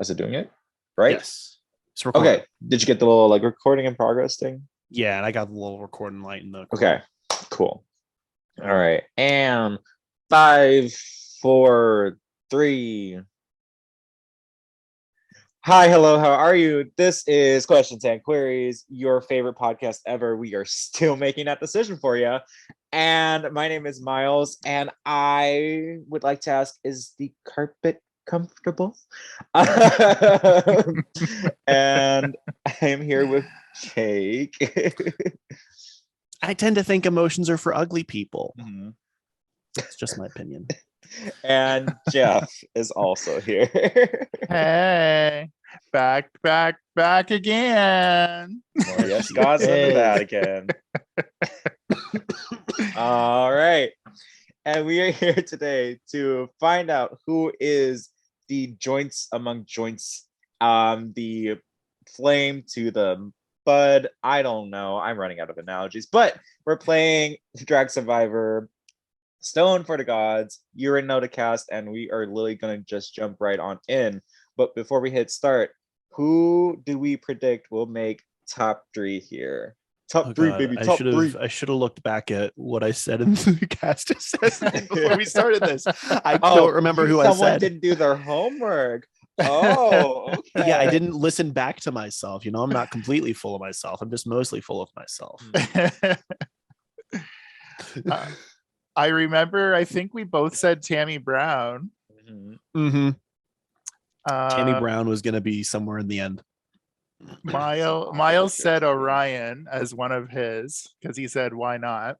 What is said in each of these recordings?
Is it doing it? Right? Yes. It's recording. Okay. Did you get the little like recording in progress thing? Yeah, and I got the little recording light in the corner. Okay. Cool. All right. And 5, 4, 3. Hi, hello, how are you? This is Questions and Queries, your favorite podcast ever. We are still making that decision for you. And my name is Miles, and I would like to ask, is the carpet comfortable? And I am here with Jake. I tend to think emotions are for ugly people. Mhm. It's just my opinion. And Jeff is also here. Hey, back again. More yes, gods than the Vatican. All right. And we are here today to find out who is the joints among joints, the flame to the bud. I don't know. I'm running out of analogies, but we're playing Drag Survivor, Stone for the Gods. You're in Notacast, and we are literally going to just jump right on in. But before we hit start, who do we predict will make top 3 here? Top 3, God, baby. Top 3. I should have looked back at what I said in the cast assessment before we started this. I don't remember who I said. Someone didn't do their homework. Oh, okay. Yeah, I didn't listen back to myself. You know, I'm not completely full of myself. I'm just mostly full of myself. I remember, I think we both said Tammy Brown. Mm-hmm. Tammy Brown was going to be somewhere in the end. Miles said Orion as one of his because he said, why not?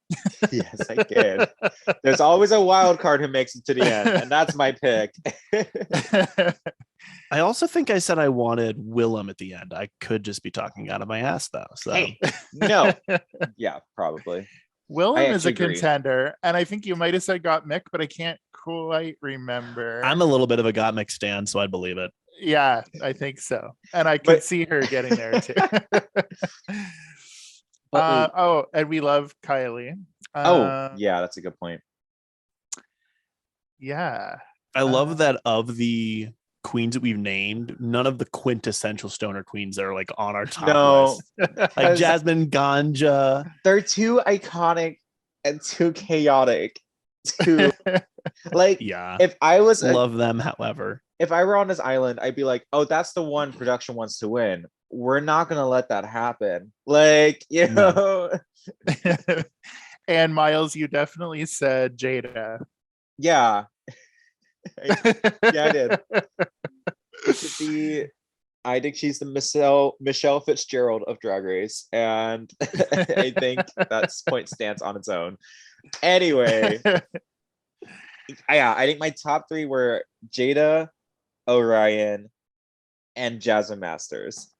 Yes, I did. There's always a wild card who makes it to the end, and that's my pick. I also think I said I wanted Willem at the end. I could just be talking out of my ass, though. So hey, no. Yeah, probably. Willem is a contender, and I think you might have said Gottmik, but I can't quite remember. I'm a little bit of a Gottmik stan, so I'd believe it. Yeah, I think so. And I could see her getting there too. And we love Kylie. Yeah, that's a good point. Yeah. I love that of the queens that we've named, none of the quintessential stoner queens are like on our top list. Like Jasmine, Ganja. They're too iconic and too chaotic. Like, yeah. If I was love them, however. If I were on this island, I'd be like, oh, that's the one production wants to win. We're not gonna let that happen. Like, you know. And Miles, you definitely said Jada. Yeah. Yeah, I did. I think she's the Michelle Fitzgerald of Drag Race, and I think that point stands on its own. Anyway, yeah, I think my top 3 were Jada, Orion, and Jasmine Masters.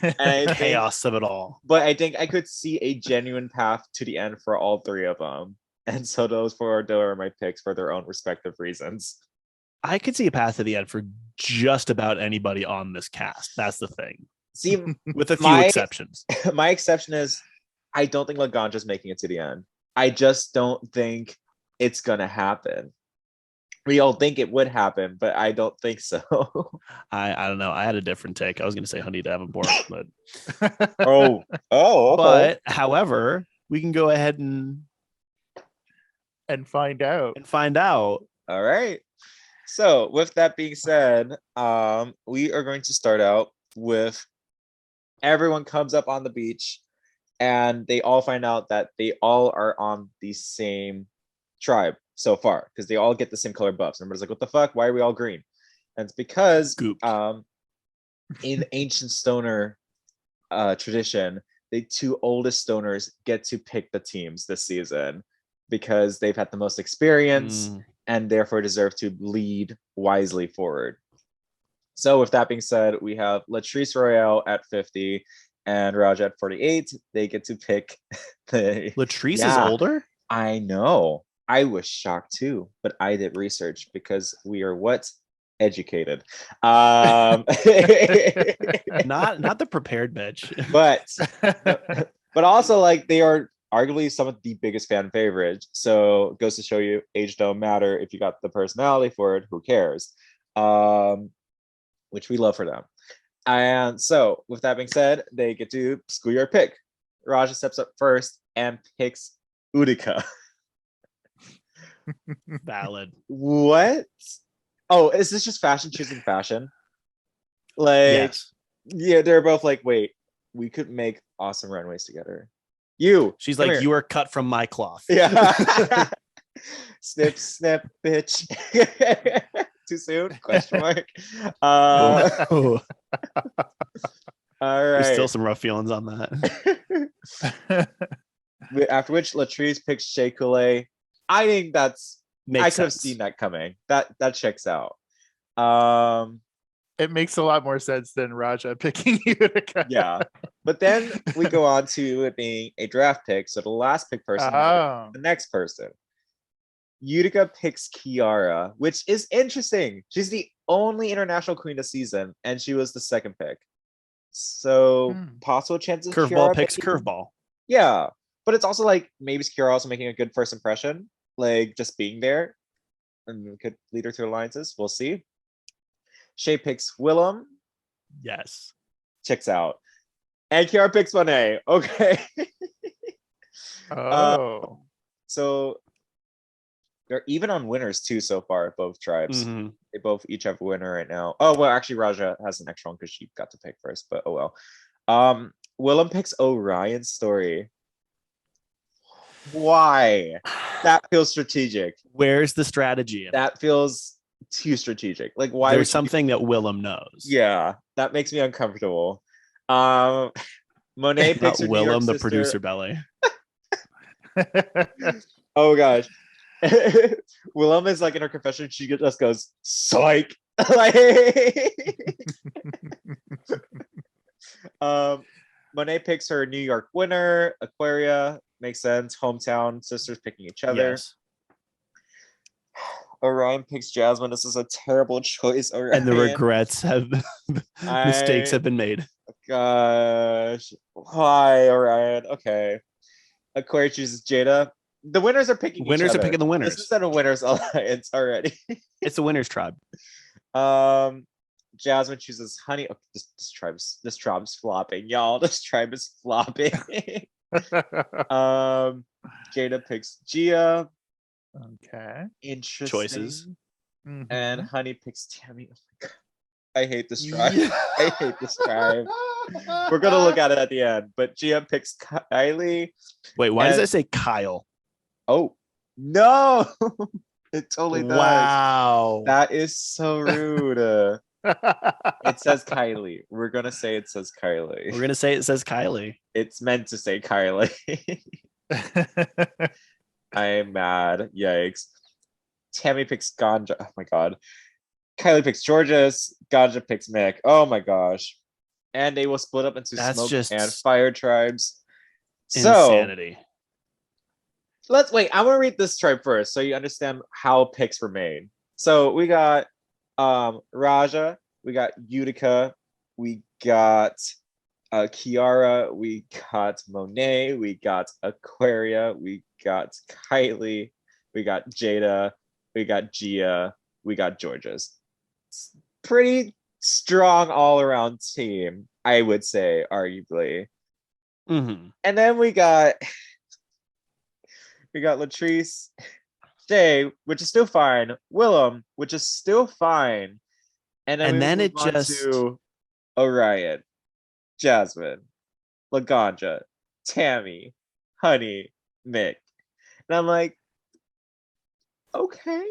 And chaos of it all. But I think I could see a genuine path to the end for all 3 of them. And so those 4 are my picks for their own respective reasons. I could see a path to the end for just about anybody on this cast. That's the thing. See, with a few exceptions. My exception is I don't think Laganja's making it to the end. I just don't think it's gonna happen. We all think it would happen, but I don't think so. I don't know. I had a different take. I was gonna say Honey Davenport, but okay. But however, we can go ahead and find out. All right. So with that being said, we are going to start out with everyone comes up on the beach and they all find out that they all are on the same tribe so far because they all get the same color buffs. And everybody's like, what the fuck? Why are we all green? And it's because in ancient stoner tradition, the 2 oldest stoners get to pick the teams this season because they've had the most experience and therefore deserve to lead wisely forward. So with that being said, we have Latrice Royale at 50 and Raja at 48. They get to pick the Latrice is older? I know. I was shocked too, but I did research because we are educated. Not the prepared bitch. But also like they are arguably some of the biggest fan favorites. So it goes to show you age don't matter. If you got the personality for it, who cares? which we love for them. And so, with that being said, they get to schoolyard pick. Raja steps up first and picks Utica. Valid. What? Oh, is this just fashion choosing fashion? Like, yes. Yeah, they're both like, wait, we could make awesome runways together. She's like, you are cut from my cloth. Yeah. Snip, snip, bitch. Too soon? Question mark. All right. There's still some rough feelings on that. After which Latrice picks Shea Coulee. I think that's I could have sense. seen that coming. That checks out. It makes a lot more sense than Raja picking Utica. Yeah. But then we go on to it being a draft pick. So the last pick person, the next person. Utica picks Kiara, which is interesting. She's the only international queen this season, and she was the second pick. So possible chances. Curveball picks curveball. Yeah. But it's also like maybe Kiara also making a good first impression, like just being there and could lead her to alliances. We'll see. Shea picks Willem. Yes. Checks out. And Kiara picks Monet. Okay. So they're even on winners too so far, both tribes. Mm-hmm. They both each have a winner right now. Oh, well, actually Raja has an extra one because she got to pick first, but oh well. Willem picks Orion Story. Why? That feels strategic. Where's the strategy? That feels too strategic. Like, why? There's something that Willem knows. Yeah, that makes me uncomfortable. Monet picks her Willem, the sister. producer belly. Oh gosh. Willem is like in her confession, she just goes, psych. Like Monet picks her New York winner, Aquaria. Makes sense. Hometown sisters picking each other. Yes. Orion picks Jasmine. This is a terrible choice. Orion. And the regrets mistakes have been made. Gosh. Why, Orion? Okay. Aquaria chooses Jada. The winners are picking winners are picking the winners. This is not a winners alliance already. It's the winners tribe. Jasmine chooses Honey. Oh, this tribe's flopping, y'all. This tribe is flopping. Jada picks Gia. Okay. Interesting choices. And Honey picks Tammy. Oh my god, I hate this tribe. I hate this tribe. We're gonna look at it at the end, but Gia picks Kylie. Wait, why does that say Kyle? Oh no, it totally does. Wow, that is so rude. It says Kylie. We're gonna say it says Kylie. We're gonna say it says Kylie. It's meant to say Kylie. I am mad. Yikes. Tammy picks Ganja. Oh my god. Kylie picks Georges. Ganja picks Mick. Oh my gosh. And they will split up into smoke and fire tribes. Insanity. So let's wait. I want to read this tribe first so you understand how picks were made. So we got Raja, we got Utica, we got Kiara, we got Monet, we got Aquaria, we got Kylie, we got Jada, we got Gia, we got Georges. Pretty strong all-around team, I would say, arguably. Mm-hmm. And then we got Latrice, Shea, which is still fine, Willem, which is still fine, and then it just to Orion, Jasmine, Laganja, Tammy, Honey, Mick, and I'm like, okay.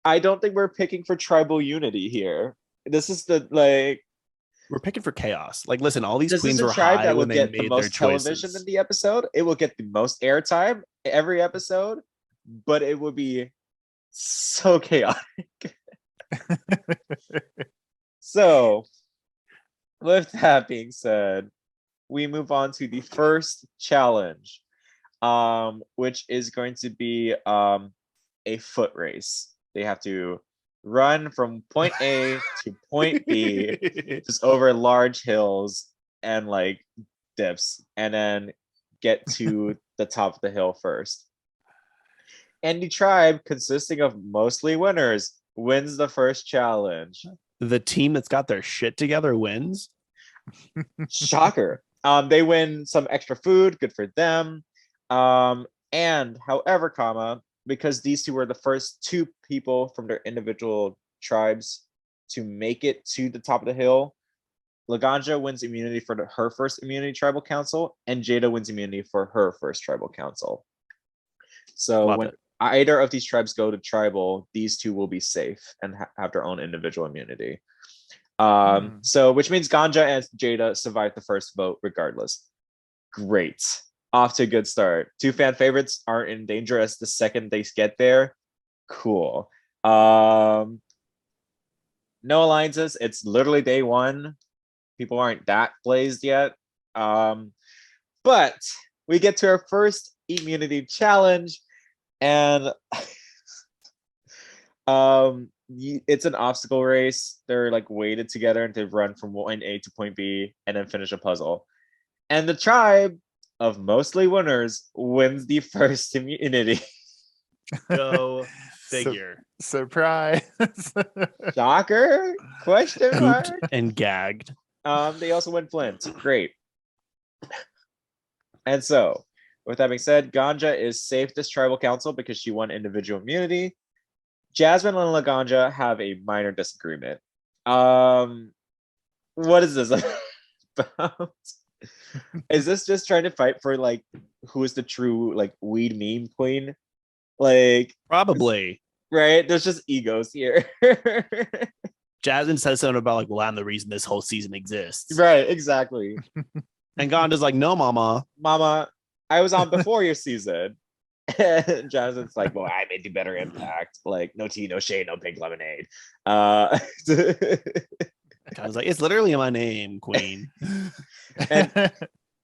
I don't think we're picking for tribal unity here. This is we're picking for chaos. Like, listen, all these queens were tribe high that will when they get made the most their television choices. in the episode. It will get the most airtime every episode, but it will be so chaotic. So, with that being said, we move on to the first challenge, which is going to be a foot race. They have to run from point A to point B, just over large hills and like dips, and then get to the top of the hill first. And the tribe, consisting of mostly winners, wins the first challenge. The team that's got their shit together wins. Shocker. They win some extra food, good for them. And however, because these two were the first two people from their individual tribes to make it to the top of the hill, Laganja wins immunity for her first immunity tribal council, and Jada wins immunity for her first tribal council. So when either of these tribes go to tribal, these two will be safe and have their own individual immunity. So which means Ganja and Jada survived the first vote regardless. Great. Off to a good start. Two fan favorites aren't in danger as the second they get there. Cool. No alliances. It's literally day one. People aren't that blazed yet. But we get to our first immunity challenge, and it's an obstacle race. They're like weighted together and they run from point A to point B and then finish a puzzle. And the tribe of mostly winners wins the first immunity. Go figure. Surprise. Shocker? Question mark? Gooped and gagged. They also win Flint. Great. And so, with that being said, Ganja is safe this tribal council because she won individual immunity. Jasmine and Laganja have a minor disagreement. What is this about? Is this just trying to fight for like who is the true like weed meme queen? Like probably, right? There's just egos here. Jasmine says something about like, well, I'm the reason this whole season exists. Right, exactly. And Ganda's like, no, mama, I was on before your season. And Jasmine's like, well, I made the better impact. Like, no tea, no shade, no pink lemonade. Ganda's like, it's literally my name, queen. And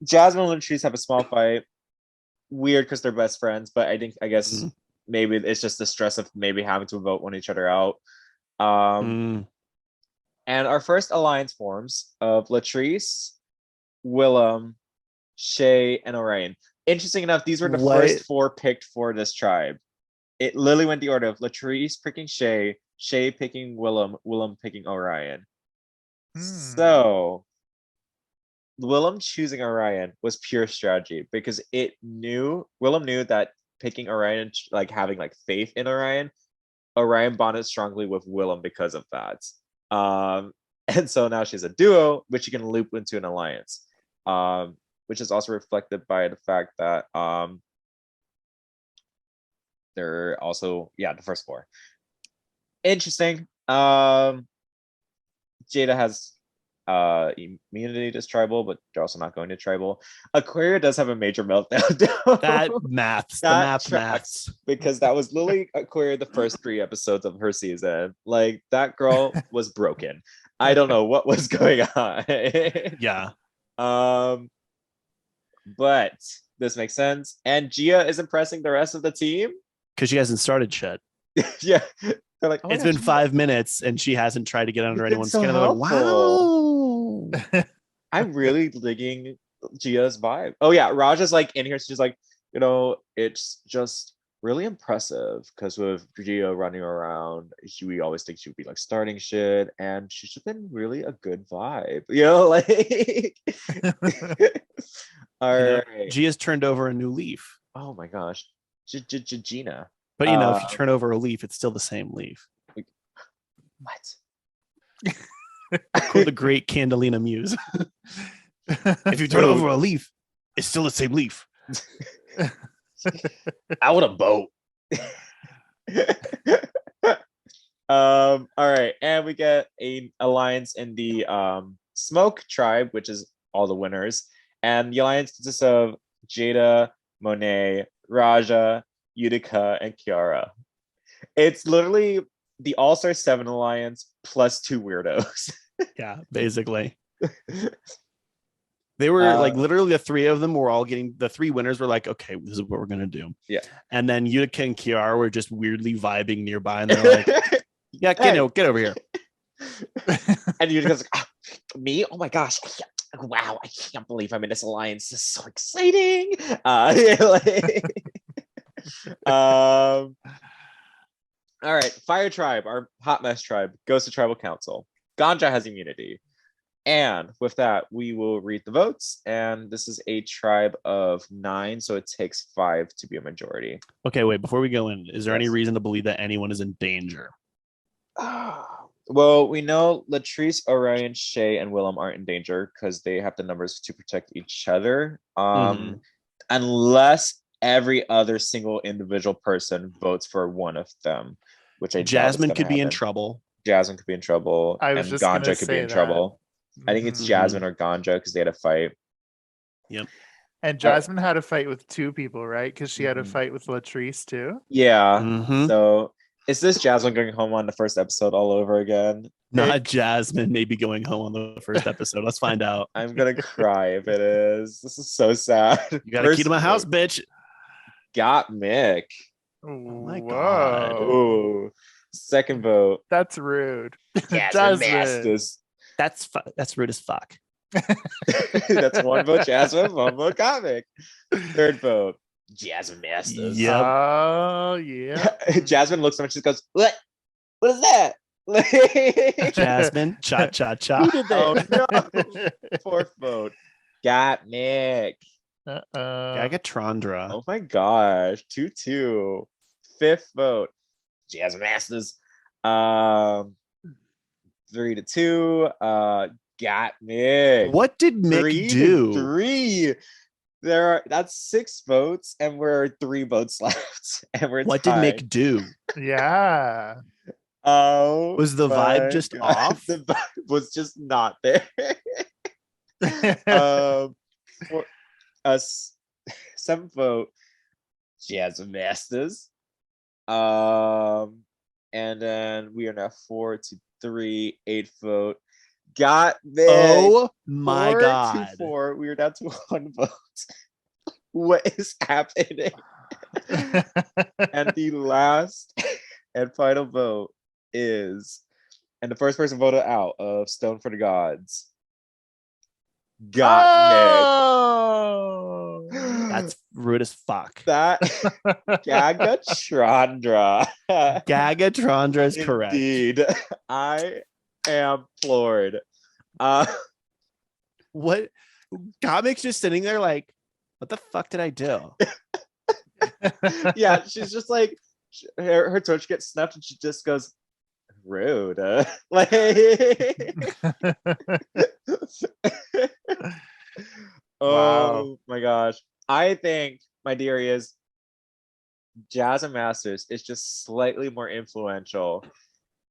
Jasmine and Latrice have a small fight. Weird because they're best friends, but I guess maybe it's just the stress of maybe having to vote one each other out. And our first alliance forms of Latrice, Willem, Shay, and Orion. Interesting enough, these were the first four picked for this tribe. It literally went the order of Latrice picking Shay, Shay picking Willem, Willem picking Orion. So Willem choosing Orion was pure strategy because Willem knew that picking Orion, like having like faith in Orion bonded strongly with Willem because of that. And so now she's a duo, which you can loop into an alliance. Which is also reflected by the fact that they're also the first four. Interesting. Jada has immunity to tribal, but they're also not going to tribal. Aquaria does have a major meltdown. That maths. Because that was Lily Aquaria the first 3 episodes of her season. Like that girl was broken. I don't know what was going on. Yeah. But this makes sense. And Gia is impressing the rest of the team because she hasn't started shit. Yeah. They're like, it's been 5 minutes and she hasn't tried to get under anyone's skin. So Like, wow. I'm really digging Gia's vibe. Oh yeah, Raja's like in here. She's like, it's just really impressive because with Gia running around, we always think she would be like starting shit, and she's just been really a good vibe. Like. All right. Gia's turned over a new leaf. Oh my gosh, Gina. But if you turn over a leaf, it's still the same leaf. What? Quote the great Candelina Muse. If you turn over a leaf, it's still the same leaf. I want a boat. All right, and we get an alliance in the Smoke tribe, which is all the winners, and the alliance consists of Jada, Monet, Raja, Utica, and Kiara. It's literally the All-Star 7 alliance plus 2 weirdos. Yeah, basically. They were like literally the 3 of them were all getting, the 3 winners were like, okay, this is what we're gonna do. Yeah. And then Utica and Kiara were just weirdly vibing nearby, and they're like, yeah, get over here. And Utica's like, me? Oh my gosh. Wow, I can't believe I'm in this alliance. This is so exciting. All right, Fire Tribe, our hot mess tribe, goes to tribal council. Ganja has immunity. And with that, we will read the votes. And this is a tribe of 9, so it takes 5 to be a majority. Okay, wait, before we go in, is there any reason to believe that anyone is in danger? Well, we know Latrice, Orion, Shay, and Willem aren't in danger because they have the numbers to protect each other. Unless every other single individual person votes for one of them, which I Jasmine doubt could be in happen. trouble. Jasmine could be in trouble. I was and just Ganja gonna could be say in that. trouble. I think it's Jasmine or Ganja because they had a fight. Yep. And Jasmine had a fight with 2 people, right? Because she had a fight with Latrice too. Yeah. So is this Jasmine going home on the first episode all over again? Not Jasmine maybe going home on the first episode. Let's find out. I'm gonna cry if it is. This is so sad. You got a key to my house, bitch. Got Mick. Oh my god. Ooh. Second vote. That's rude. Jasmine Masters. That's rude as fuck. That's 1 vote Jasmine, 1 vote Comic. Third vote, Jasmine Masters. Yep. Oh yeah. Jasmine looks at him and she goes, "What? What is that?" Jasmine, cha cha cha. Who did that? Oh, no. Fourth vote, got Nick. Gagatrondra. Oh my gosh, 2-2. Fifth vote, Jasmine Masters. 3-2. Got Mick. What did Mick do? 3. That's 6 votes, and we're 3 votes left. And we're what tied. did Mick do? Yeah. Oh, was the vibe just off? The vibe was just not there. For us, 7th vote, Jasmine Masters. And then we are now 4-3, 8th vote. Got Mick. Oh my 4 god. to 4. We are down to 1 vote. What is happening? And the last and final vote is, and the first person voted out of Stone for the Gods. Got Mick. That's rude as fuck. That Gagatrondra. Gagatrondra is correct. Indeed. I am floored. What? Comic's just sitting there like, what the fuck did I do? Yeah, she's just like, her torch gets snapped and she just goes, rude. Like, oh my gosh. I think my theory is Jasmine Masters is just slightly more influential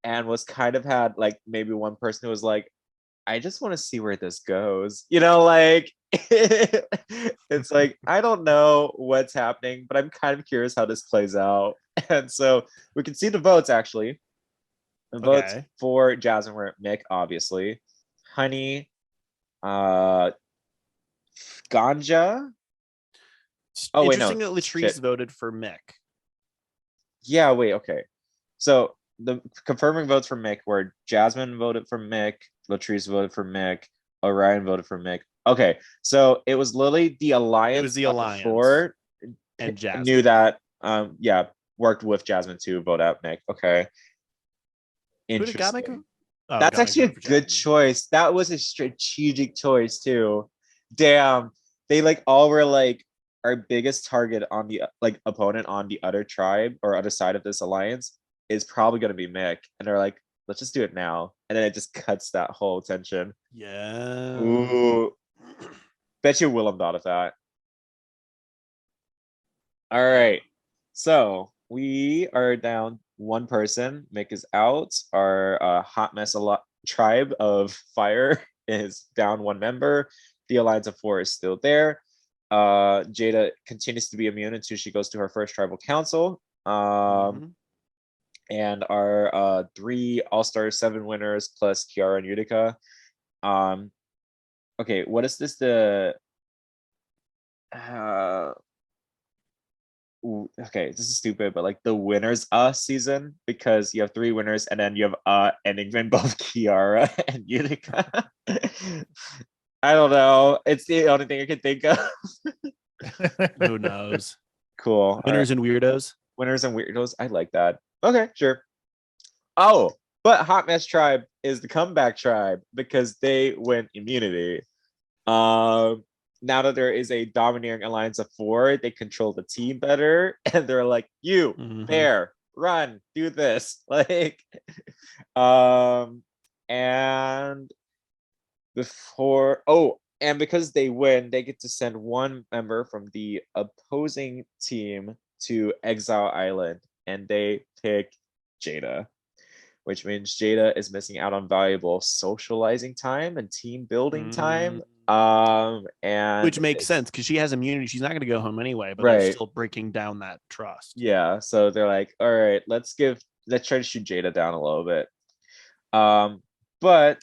and was kind of had like maybe one person who was like, I just want to see where this goes. You know, like it's like, I don't know what's happening, but I'm kind of curious how this plays out. And so we can see the votes actually. The votes for Jasmine were Mick, obviously. Honey, Ganja. Oh, interesting that Latrice voted for Mick. Yeah, wait, okay. So the confirming votes for Mick were Jasmine voted for Mick, Latrice voted for Mick, Orion voted for Mick. Okay, so it was literally the alliance. It was the alliance. Before, and Jasmine knew that. Worked with Jasmine to vote out Mick. Okay, interesting. That's actually a good choice. That was a strategic choice too. Damn, they like all were like our biggest target on the like opponent on the other tribe or other side of this alliance is probably going to be Mick, and they're like, let's just do it now, and then it just cuts that whole tension. Yeah. Ooh. Bet you Willem thought of that. All right, so we are down 1 person. Mick is out. Our hot mess tribe of fire is down 1 member. The alliance of 4 is still there. Jada continues to be immune until she goes to her first tribal council. And our 3 All-Star 7 winners plus Kiara and Utica. Okay, what is this? Okay, this is stupid, but like the winners season, because you have 3 winners and then you have ending in both Kiara and Utica. I don't know. It's the only thing I can think of. Who knows? Cool. Winners and weirdos. Winners and weirdos. I like that. Okay, sure. Oh, but Hot Mess Tribe is the comeback tribe because they win immunity. Now that there is a domineering alliance of 4, they control the team better, and they're like, "You, Bear, run, do this." Like, and and because they win, they get to send one member from the opposing team to Exile Island, and they pick Jada, which means Jada is missing out on valuable socializing time and team building time. And which makes sense because she has immunity. She's not going to go home anyway, but they're still breaking down that trust. Yeah, so they're like, all right, let's try to shoot Jada down a little bit. But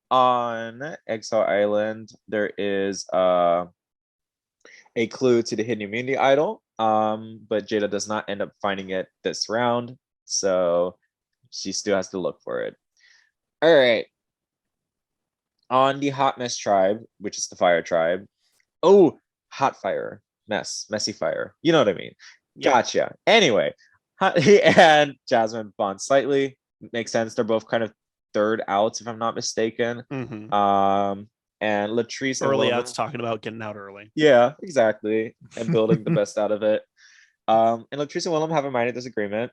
on Exile Island, there is a clue to the hidden immunity idol. But Jada does not end up finding it this round, so she still has to look for it. All right. On the Hot Mess Tribe, which is the fire tribe. Oh, hot fire, messy fire. You know what I mean? Yeah. Gotcha. Anyway, and Jasmine bonds slightly. Makes sense. They're both kind of third outs, if I'm not mistaken. And Latrice early outs, talking about getting out early. Yeah, exactly, and building the best out of it. And Latrice and Willem have a minor disagreement.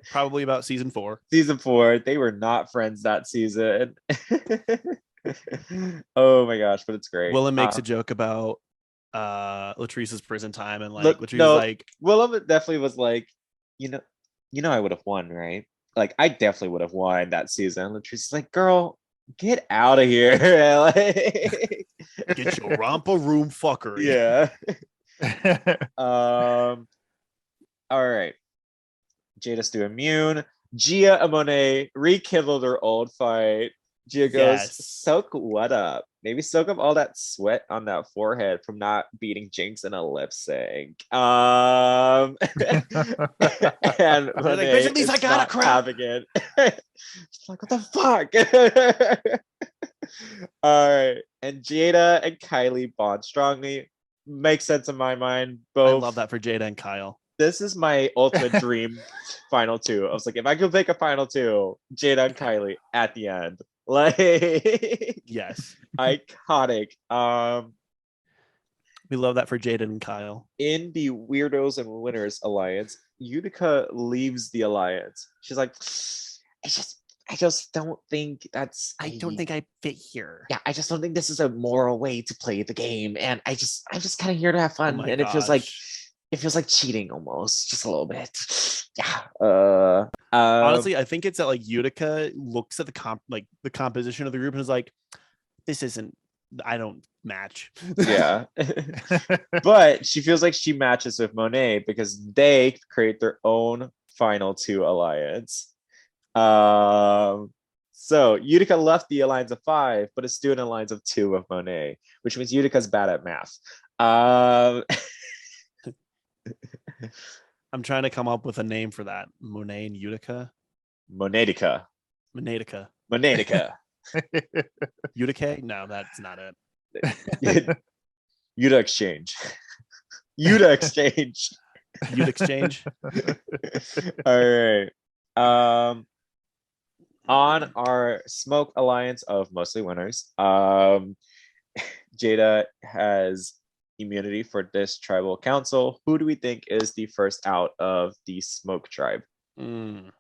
Probably about season 4. Season 4, they were not friends that season. Oh my gosh, but it's great. Willem makes a joke about Latrice's prison time, and like Latrice's like, Willem definitely was like, you know, I would have won, right? Like, I definitely would have won that season. Latrice's like, girl, get out of here. Like, get your romper room fuckery. Yeah. All right. Jada's still immune. Gia and Monet rekindle their old fight. Gia goes, soak what up? Maybe soak up all that sweat on that forehead from not beating Jinx in a lip sync. And Monet like, at least I got a crap again. She's like, what the fuck? All right. And Jada and Kylie bond strongly. Makes sense in my mind. Both. I love that for Jada and Kyle. This is my ultimate dream final 2. I was like, if I could pick a final 2, Jada and Kylie at the end. Like, yes. Iconic. We love that for Jada and Kyle. In the Weirdos and Winners alliance, Utica leaves the alliance. She's like, I just don't think that's. I don't think I fit here. Yeah, I just don't think this is a moral way to play the game, and I'm just kind of here to have fun, and gosh. it feels like cheating almost, just a little bit. Yeah. Honestly, I think it's that like Utica looks at the composition of the group and is like, this isn't. I don't match. Yeah. But she feels like she matches with Monet because they create their own final 2 alliance. So Utica left the alliance of 5, but is still in an alliance of 2 with Monet, which means Utica's bad at math. I'm trying to come up with a name for that. Monet and Utica. Monetica. Utica? No, that's not it. Uta exchange. Uta exchange. Uta exchange. All right. On our smoke alliance of mostly winners, Jada has immunity for this tribal council. Who do we think is the first out of the smoke tribe? Who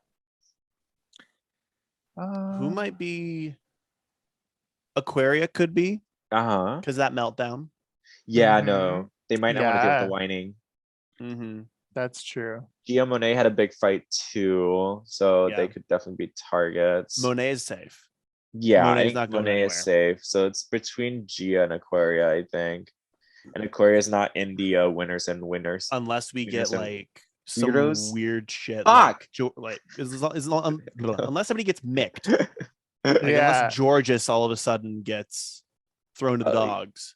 might be? Aquaria could be. Because that meltdown. Yeah, no. They might not want to deal with the whining. That's true. Gia Monet had a big fight too, so they could definitely be targets. Monet is safe. Yeah, Monet is safe. So it's between Gia and Aquaria, I think. And Aquaria is not in the winners. Unless we get like some weirdos? weird shit. Fuck! Unless somebody gets micked. Unless Georges all of a sudden gets thrown to the dogs.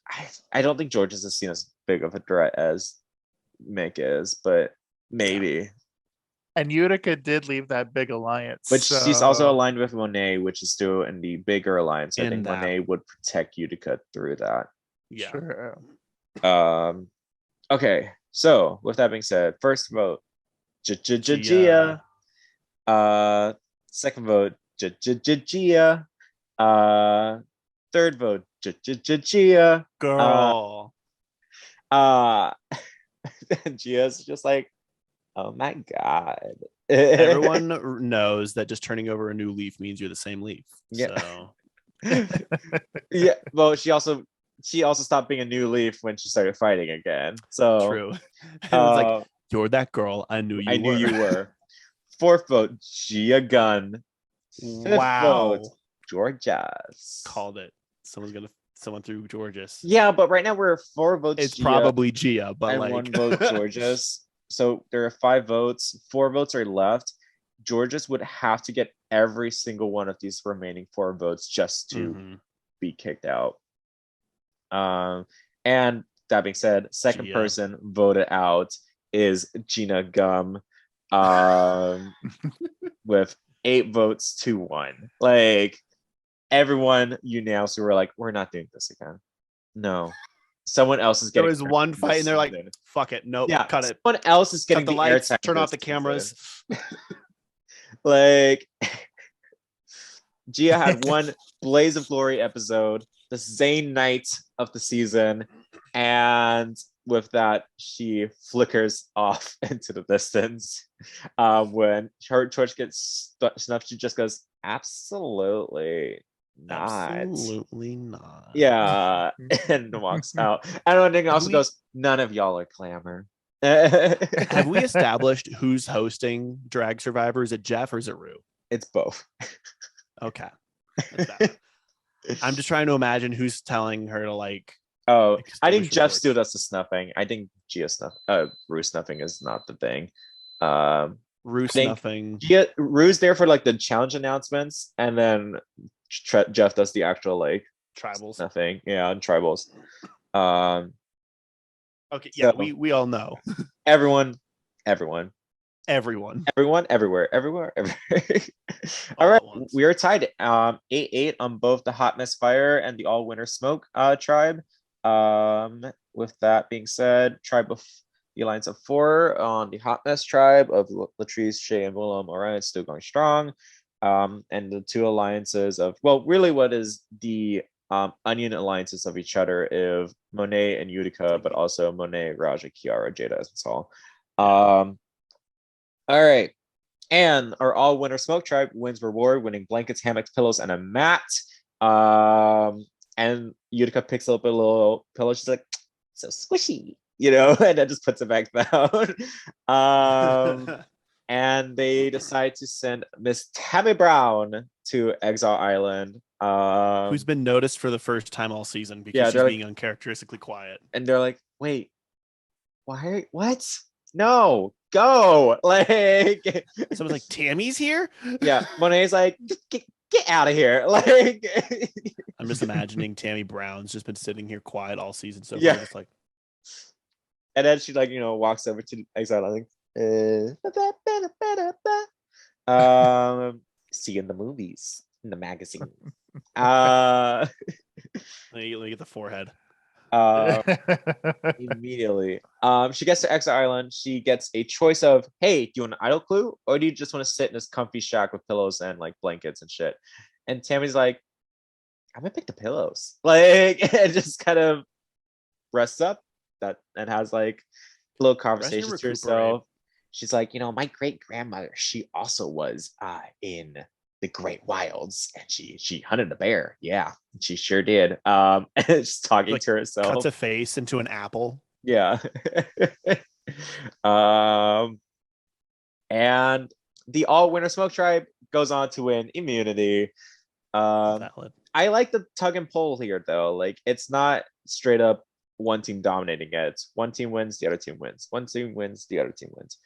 I don't think Georges is seen as big of a threat as Mick is, but maybe. And Utica did leave that big alliance. But she's also aligned with Monet, which is still in the bigger alliance. I think Monet would protect Utica through that. Yeah. Sure. Okay. So with that being said, first vote, Gia. Second vote, Gia. Third vote, Gia. Girl. Gia's just like, oh my God. Everyone knows that just turning over a new leaf means you're the same leaf. Yeah. So Yeah. Well, she also stopped being a new leaf when she started fighting again. So true. It was like, you're that girl. I knew you were. Fourth vote, Gia Gunn. Fifth vote, Georgia's. Called it. Someone threw Georges. Yeah, but right now we're 4 votes. It's probably Gia, but and like 1 vote Georgia's. So there are 5 votes. 4 votes are left. Georgia's would have to get every single one of these remaining 4 votes just to be kicked out. And that being said, second person voted out is Gina Gum, with 8 votes to 1. Like, everyone unanimously were like, we're not doing this again. No. Someone else is getting. There was one fight, and they're like, "Fuck it, nope, yeah, cut it." Someone else is getting cut the lights, turn off the season. cameras. Like, Gia had one Blaze of Glory episode, the Zayn night of the season, and with that, she flickers off into the distance. When her torch gets snuffed, she just goes, "Absolutely not. Absolutely not." Yeah, and walks out. And one thing also goes, "None of y'all are glamour." Have we established who's hosting Drag Survivor? Is it Jeff or is it Rue? It's both. Okay. I'm just trying to imagine who's telling her to like. Oh, I think Jeff still does the snuffing. I think Rue snuffing is not the thing. Rue snuffing. Rue's there for like the challenge announcements, and then Jeff does the actual like tribals snuffing. Yeah, and tribals. Okay, yeah, so, we all know. Everyone, everywhere. All right, we are tied 8-8 on both the Hot Mess Fire and the All Winter Smoke tribe. With that being said, tribe of the Alliance of 4 on the Hot Mess tribe of Latrice, Shay, and Willem. All right, still going strong. And the 2 alliances of, well, really what is the onion alliances of each other of Monet and Utica, but also Monet, Raja, Kiara, Jada, as it's all. All right. And our all winter smoke tribe wins reward, winning blankets, hammocks, pillows, and a mat. And Utica picks up a little pillow. She's like, so squishy, you know, and then just puts it back down. And they decide to send Miss Tammy Brown to Exile Island. Who's been noticed for the first time all season because she's being uncharacteristically quiet. And they're like, wait, why? What? No, go. Like, someone's like, Tammy's here? Yeah. Monet's like, get out of here. Like, I'm just imagining Tammy Brown's just been sitting here quiet all season. So yeah, just like, and then she like, you know, walks over to Exile Island. See you in the movies, in the magazine. Let me get the forehead. Immediately. She gets to Exile Island. She gets a choice of, hey, do you want an idol clue, or do you just want to sit in this comfy shack with pillows and like blankets and shit? And Tammy's like, I'm gonna pick the pillows. Like, and just kind of rests up that and has like little conversations to herself. She's like, you know, my great grandmother, she also was in the Great Wilds, and she hunted a bear. Yeah, she sure did. And just talking like, to herself. Cuts a face into an apple. Yeah. And the all winter smoke tribe goes on to win immunity. I like the tug and pull here though. Like, it's not straight up one team dominating it. It's one team wins, the other team wins. One team wins, the other team wins.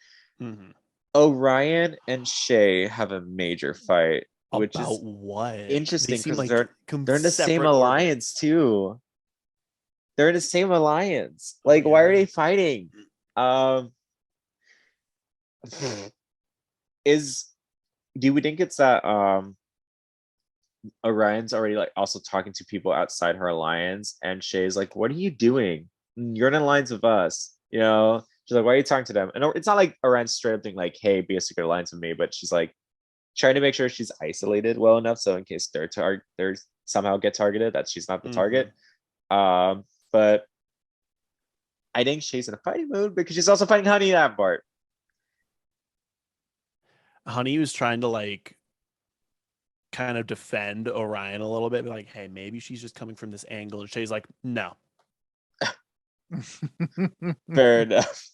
Mm-hmm. Orion and Shay have a major fight, which about is what? Interesting because like they're in the same alliance too. They're in the same alliance. Like, why are they fighting? Do we think it's that Orion's already like also talking to people outside her alliance, and Shay's like, what are you doing? You're in an alliance with us, you know? She's like, why are you talking to them? And it's not like Oran's straight up thing like, hey, be a secret alliance with me, but she's like trying to make sure she's isolated well enough so in case they're somehow get targeted, that she's not the target. But I think she's in a fighting mood because she's also fighting Honey that part. Honey was trying to like kind of defend Orion a little bit, like, hey, maybe she's just coming from this angle. And Shay's like, no. Fair enough.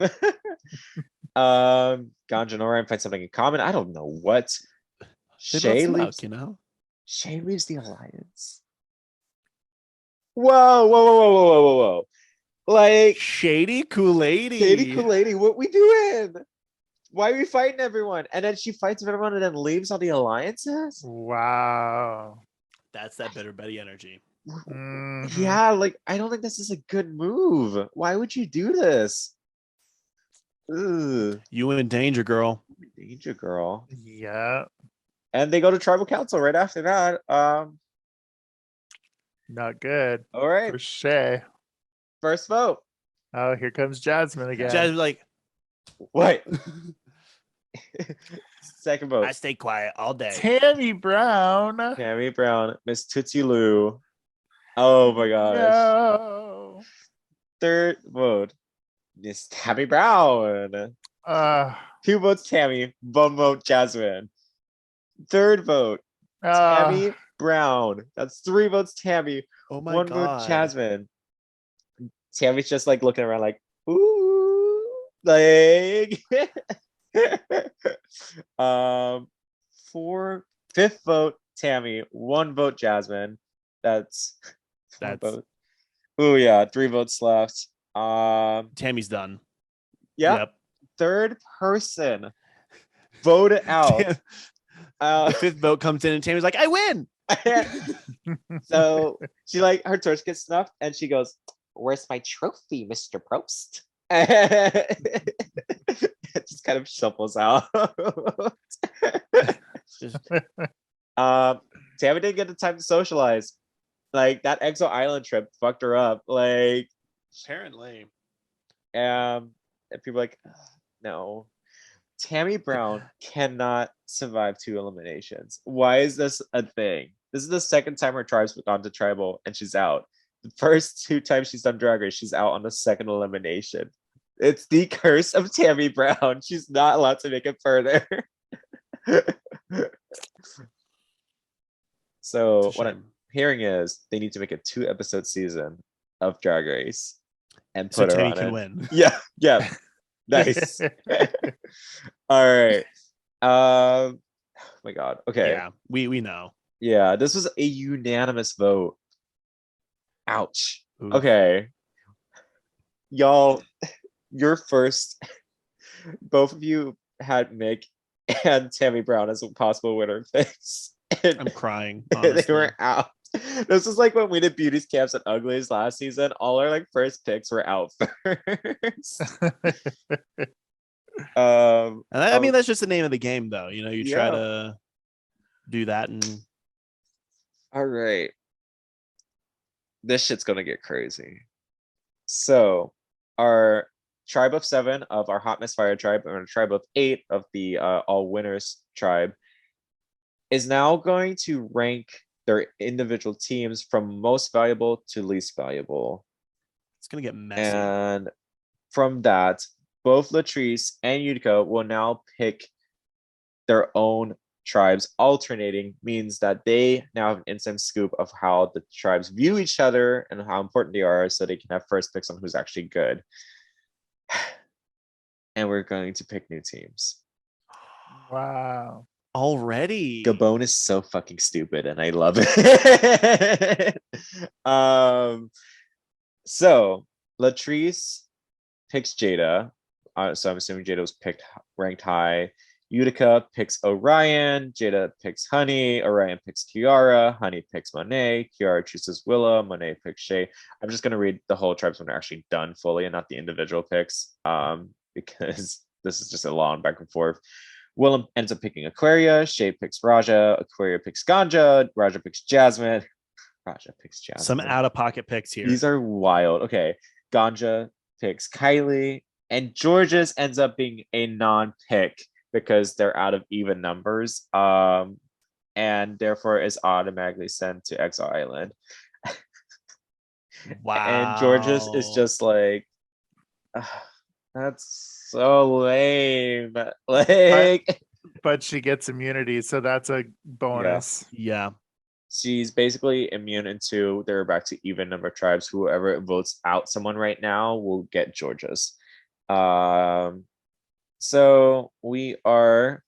Ganja and Orion find something in common. I don't know what. Shay leaves, Shay leaves the alliance. Whoa. Like Shady Kool-Aid. What we doing? Why are we fighting everyone? And then she fights everyone and then leaves all the alliances? Wow. That's that Bitter Betty energy. Yeah, like I don't think this is a good move. Why would you do this? Ugh. You in danger, girl. Danger, girl. Yeah. And they go to tribal council right after that. Not good. All right. For Shay. First vote. Oh, here comes Jasmine again. Jasmine's like, what? Second vote. I stay quiet all day. Tammy Brown. Miss Tootsie Lou. Oh my gosh. No. Third vote. Miss Tammy Brown. 2 votes Tammy, 1 vote Jasmine. Third vote, Tammy Brown. That's 3 votes Tammy. Oh my 1 God. vote Jasmine. Tammy's just like looking around like, ooh, like fifth vote Tammy, 1 vote Jasmine. That's vote. Oh yeah, 3 votes left. Tammy's done. Yep. Third person voted out. The 5th vote comes in and Tammy's like, I win. So she like her torch gets snuffed and she goes, where's my trophy, Mr. Prost? It just kind of shuffles out. Tammy didn't get the time to socialize. Like that Exo Island trip fucked her up. Like apparently. And people are like, no. Tammy Brown cannot survive 2 eliminations. Why is this a thing? This is the second time her tribe's gone to tribal and she's out. The first 2 times she's done Drag Race, she's out on the second elimination. It's the curse of Tammy Brown. She's not allowed to make it further. So what I'm hearing is they need to make a 2-episode season of Drag Race and put her Tammy on can it. win. Yeah. Nice. All right. Oh my God. Okay. Yeah, we know. Yeah, this was a unanimous vote. Ouch. Oof. Okay. Y'all, you're first. Both of you had Mick and Tammy Brown as a possible winner picks. I'm crying. Honestly. They were out. This is like when we did Beauty's Camps and Uglies last season. All our like first picks were out first. And I mean that's just the name of the game, though. You know, you try to do that, and all right, this shit's gonna get crazy. So, our tribe of 7 of our Hot Misfire tribe and our tribe of 8 of the All Winners tribe is now going to rank their individual teams from most valuable to least valuable. It's gonna get messy. And from that, both Latrice and Utica will now pick their own tribes. Alternating means that they now have an inside scoop of how the tribes view each other and how important they are, so they can have first picks on who's actually good. And we're going to pick new teams. Wow. Already. Gabon is so fucking stupid and I love it. So Latrice picks Jada. So I'm assuming Jada was ranked high. Utica picks Orion. Jada picks Honey. Orion picks Kiara. Honey picks Monet. Kiara chooses Willa. Monet picks Shay. I'm just gonna read the whole tribes when they're actually done fully and not the individual picks. Because this is just a long back and forth. Willem ends up picking Aquaria. Shay picks Raja. Aquaria picks Ganja. Raja picks Jasmine. Raja picks Jasmine. Some out-of-pocket picks here. These are wild. Okay. Ganja picks Kylie. And Georges ends up being a non-pick because they're out of even numbers, and therefore is automatically sent to Exile Island. Wow. And Georges is just like, that's so lame. Like, but she gets immunity, so that's a bonus. Yeah. She's basically immune until they're back to even number tribes. Whoever votes out someone right now will get Georges. So we are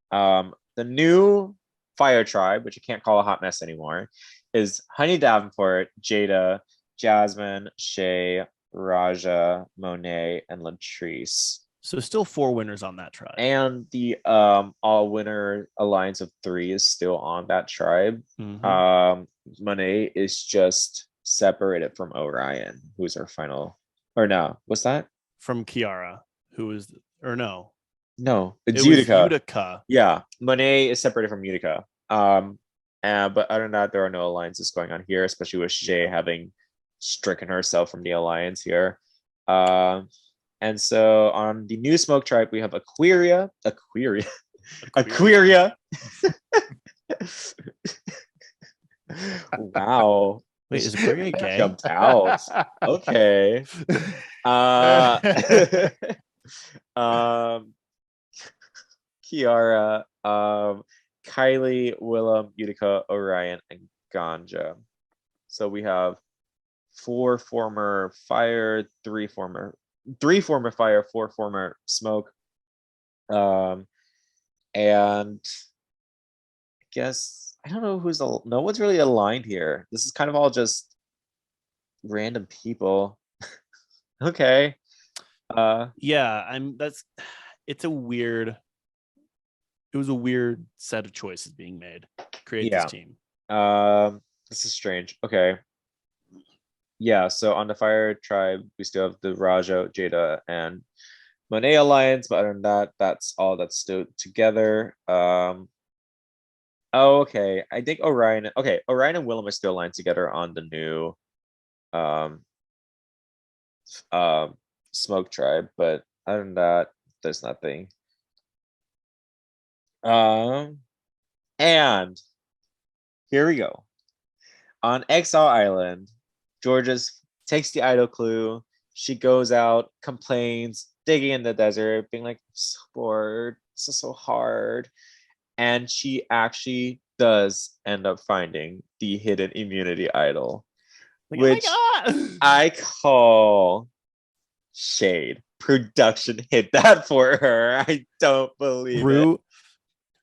the new fire tribe, which I can't call a hot mess anymore, is Honey Davenport, Jada, Jasmine, Shay, Raja, Monet, and Latrice. So still 4 winners on that tribe. And the all winner alliance of 3 is still on that tribe. Monet is just separated from Orion, who's our final, or no, what's that? From Kiara, who is, or no. No, it's Utica. Utica. Yeah, Monet is separated from Utica. But other than that, there are no alliances going on here, especially with Shay having stricken herself from the alliance here. And so on the new smoke tribe, we have Aquaria. Wow. Wait, is Aquaria gay? Jumped out. Okay. Kiara, Kylie, Willem, Utica, Orion, and Ganja. So we have 4 former fire, 3 former fire, 4 former smoke. And I guess I don't know who's no one's really aligned here. This is kind of all just random people. Okay. Yeah, it was a weird set of choices being made to create this team. This is strange. Okay. Yeah, so on the fire tribe, we still have the Raja, Jada, and Monet alliance, but other than that, that's all that's still together. Okay. I think Orion and Willem are still aligned together on the new smoke tribe, but other than that, there's nothing. And here we go. On Exile Island, Georges takes the idol clue. She goes out, complains, digging in the desert, being like, I'm so bored. This is so hard. And she actually does end up finding the hidden immunity idol, which I call shade. Production hit that for her. I don't believe it.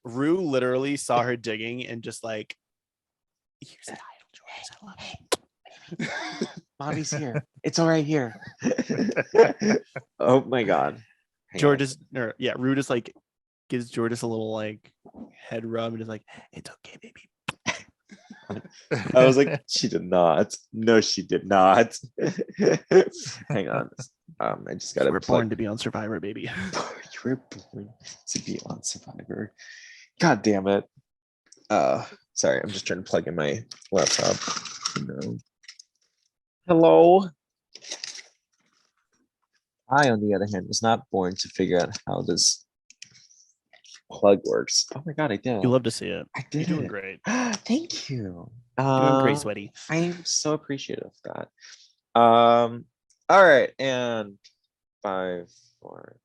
Rue literally saw her digging and just like, here's the idol, Georges. I love it. Mommy's here. It's all right here. Oh my god. Rue just like gives Georges a little like head rub and is like, it's okay, baby. I was like, she did not. No, she did not. Hang on. I just gotta. You were born to be on Survivor, baby. You were born to be on Survivor. God damn it. Sorry, I'm just trying to plug in my laptop. No. Hello. I, on the other hand, was not born to figure out how this plug works. Oh my god, I did. You love to see it. I did. You're doing great. Thank you. Doing great, sweaty. I am so appreciative of that. All right, and 5, 4.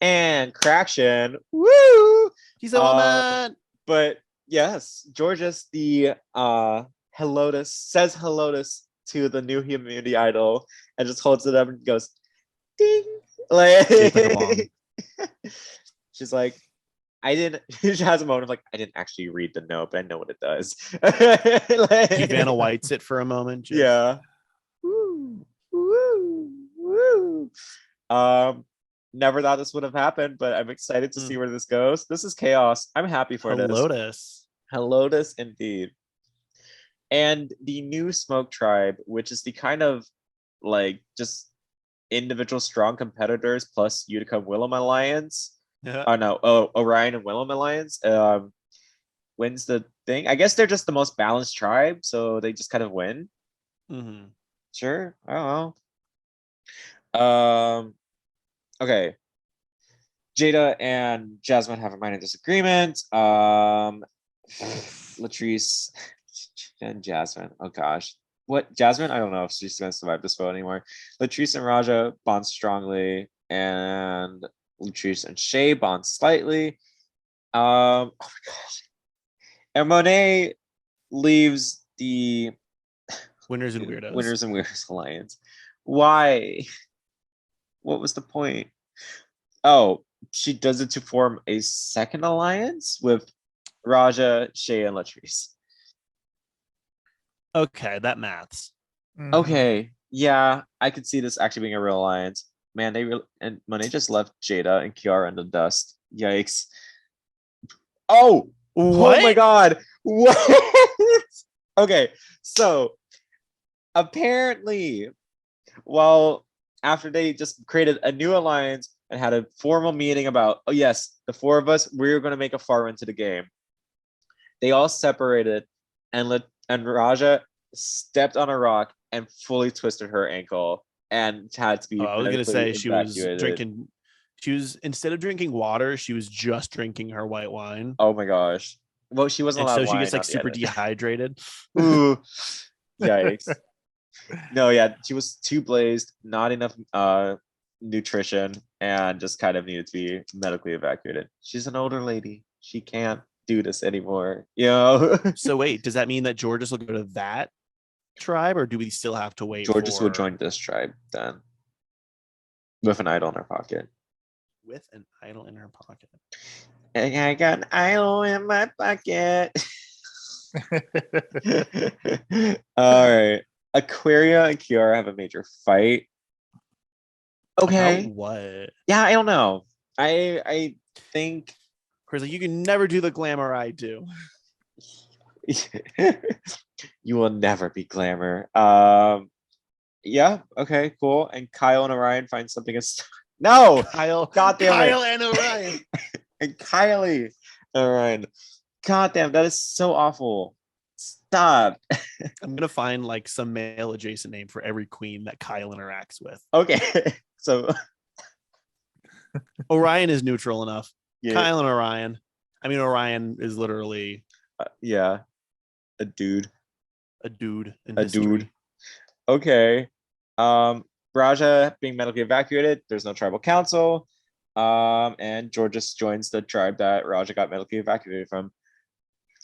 And Craction. Woo! He's a woman. But yes, Georges the Helotus says Helotus to the new immunity idol and just holds it up and goes ding. Like she's like, I didn't. She has a moment of like, I didn't actually read the note, but I know what it does. He Vanna White's it for a moment. Just... Yeah. Woo, woo, woo. Never thought this would have happened, but I'm excited to see where this goes. This is chaos. I'm happy for this. Helotus, indeed. And the new smoke tribe, which is the kind of like just individual strong competitors plus Utica Willem alliance. Yeah. Orion and Willem alliance wins the thing. I guess they're just the most balanced tribe, so they just kind of win. Mm-hmm. Sure. I don't know. Okay. Jada and Jasmine have a minor disagreement. Latrice and Jasmine. Oh gosh. What Jasmine? I don't know if she's gonna survive this vote anymore. Latrice and Raja bond strongly, and Latrice and Shay bond slightly. Oh my gosh. And Monet leaves the Winners and Weirdos. Winners and Weirdos Alliance. Why? What was the point? Oh, she does it to form a second alliance with Raja, Shay, and Latrice. Okay, that maths. Okay, yeah, I could see this actually being a real alliance. Man, and Monet just left Jada and Kiara in the dust. Yikes. Oh, what? Oh my god. What? Okay, so apparently, well, after they just created a new alliance and had a formal meeting about, oh yes, the four of us, we're going to make a far into the game. They all separated, and Raja stepped on a rock and fully twisted her ankle and had to be. I was going to say she was drinking. She was, instead of drinking water, she was just drinking her white wine. Oh my gosh. Well, she wasn't allowed. So she gets like super dehydrated. Ooh, yikes. No, yeah, she was too blazed, not enough nutrition, and just kind of needed to be medically evacuated. She's an older lady. She can't do this anymore. You know? So wait, does that mean that Georges will go to that tribe, or do we still have to wait? Georges would join this tribe then. With an idol in her pocket. With an idol in her pocket. And I got an idol in my pocket. All right. Aquaria and Kiara have a major fight. Okay. About what? Yeah, I don't know. I think Chris, like, you can never do the glamour I do. You will never be glamour. Yeah, okay, cool. And Kyle and Orion find something no Kyle, goddamn Kyle and Orion. And Kylie. Orion. Goddamn, that is so awful. Stop. I'm gonna find like some male adjacent name for every queen that Kyle interacts with. Okay. So Orion is neutral enough. Yeah. Kyle and Orion. I mean, Orion is literally yeah, a dude. A dude in a history. Dude. Okay. Raja being medically evacuated. There's no tribal council. And Georges joins the tribe that Raja got medically evacuated from.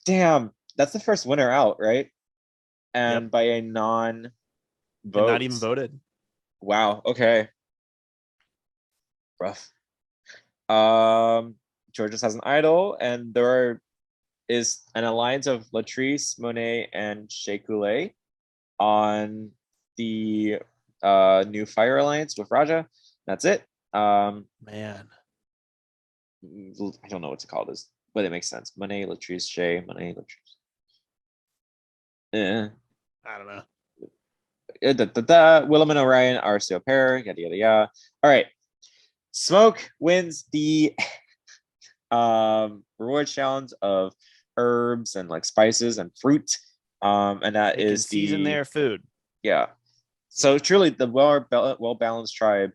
Damn, that's the first winner out, right? And by a non-vote. And not even voted. Wow. Okay. Rough. Georges has an idol, and there is an alliance of Latrice, Monet, and Shea Coulee on the new Fire Alliance with Raja. That's it. Man, I don't know what to call this, but it makes sense. Monet, Latrice, Shea, Monet, Latrice. I don't know. Willem and Orion are still a pair. Yada yada yada. All right. Smoke wins the reward challenge of herbs and like spices and fruit. And that they is season their food. Yeah. So truly the well-balanced tribe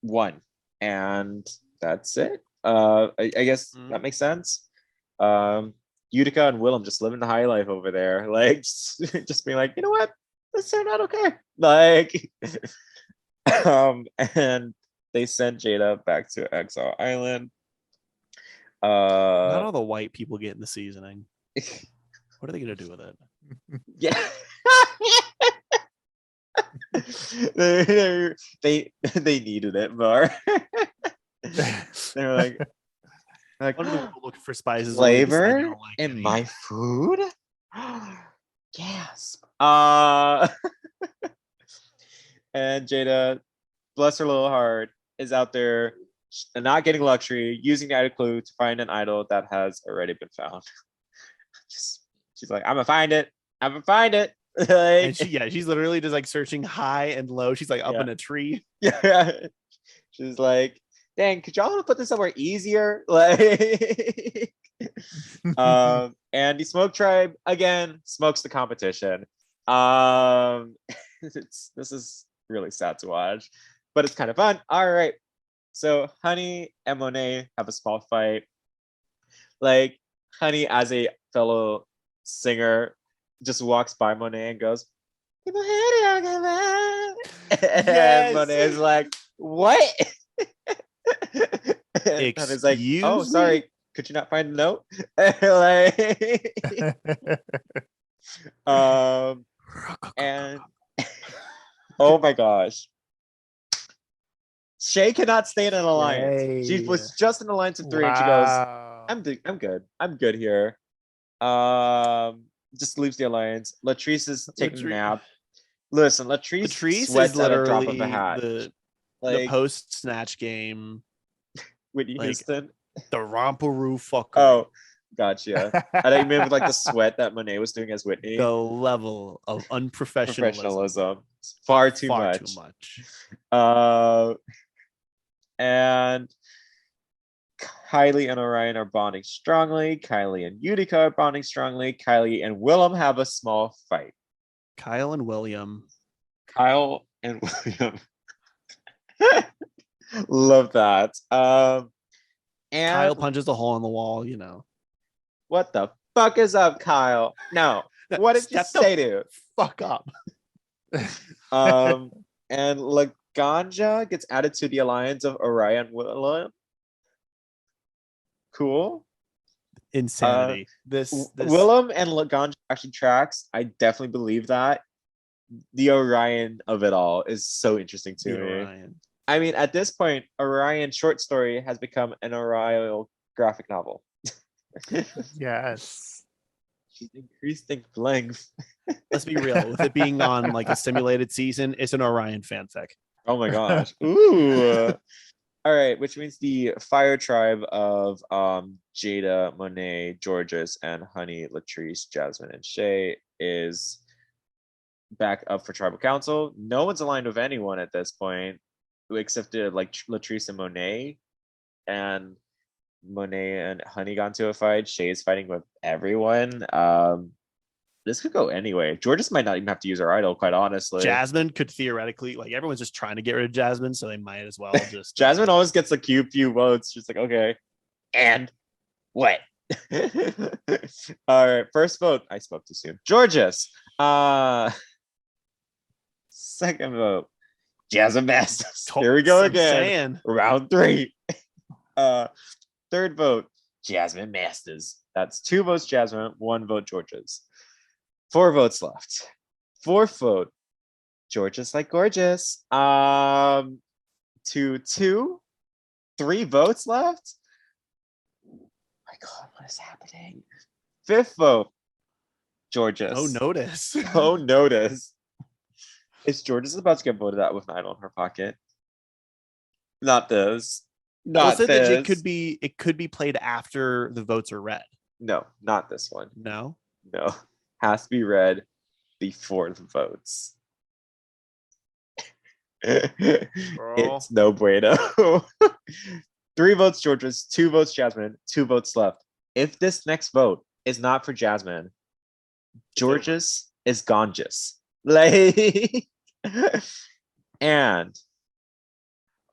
won. And that's it. I guess that makes sense. Utica and Willem just living the high life over there. Like just being like, you know what? This turned out okay. Like and they sent Jada back to Exile Island. Not all the white people get in the seasoning. What are they gonna do with it? Yeah. they needed it more. They're like look for spices flavor in my food. Gasp. And Jada, bless her little heart, is out there not getting luxury, using the idol clue to find an idol that has already been found. She's like, I'm gonna find it. I'm gonna find it. Like, and she's literally just like searching high and low. She's like up in a tree. Yeah. She's like, dang, could y'all put this somewhere easier? Like and the Smoke Tribe again smokes the competition. This is really sad to watch. but it's kind of fun. All right. So Honey and Monet have a small fight. Like Honey, as a fellow singer, just walks by Monet and goes, and Monet is like, what? And Honey's like, oh, sorry, could you not find the note? And oh my gosh. Shay cannot stay in an alliance. Yay. She was just in an alliance of 3 and she goes, I'm good. I'm good here. Just leaves the alliance. Latrice is taking a nap. Listen, Latrice sweats at a drop of a hat. The post snatch game. Whitney Houston. The romperoo fucker. Oh, gotcha. I don't mean with like the sweat that Monet was doing as Whitney. The level of unprofessionalism. Far too much. And Kylie and Orion are bonding strongly. Kylie and Utica are bonding strongly. Kylie and Willem have a small fight. Kyle and William. Love that. And Kyle punches a hole in the wall, you know. What the fuck is up, Kyle? No. What did you say to? Fuck up. And Laganja gets added to the alliance of Orion Willem. Cool. Insanity. This Willem and Laganja actually tracks. I definitely believe that. The Orion of it all is so interesting to me. Orion. I mean, at this point, Orion short story has become an Orion graphic novel. Yes. She's increased in length. Let's be real. With it being on like a simulated season, it's an Orion fanfic. Oh my gosh. Ooh. All right, which means the fire tribe of Jada, Monet, Georges, and Honey, Latrice, Jasmine, and Shay is back up for tribal council. No one's aligned with anyone at this point, except like Latrice and Monet. And Monet and Honey got into a fight. Shay is fighting with everyone. This could go anyway. Georges might not even have to use her idol, quite honestly. Jasmine could theoretically, like, everyone's just trying to get rid of Jasmine, so they might as well just. Jasmine always gets a few votes. She's like, okay, and what? All right, first vote. I spoke too soon. Georges. Second vote. Jasmine Masters. Here we go again. Round 3. Third vote. Jasmine Masters. That's 2 votes Jasmine, 1 vote Georges. 4 votes left. 4th vote, Georges like gorgeous. 2, 3 votes left. Oh my God, what is happening? 5th vote, Georges. Oh, notice. Oh, notice. Is Georges about to get voted out with an idol in her pocket? Not this. Not this. That it could be played after the votes are read. No, not this one. No. Has to be read before the votes. It's no bueno. 3 votes Georges, 2 votes Jasmine, 2 votes left. If this next vote is not for Jasmine, Georges is Ganges. Like, and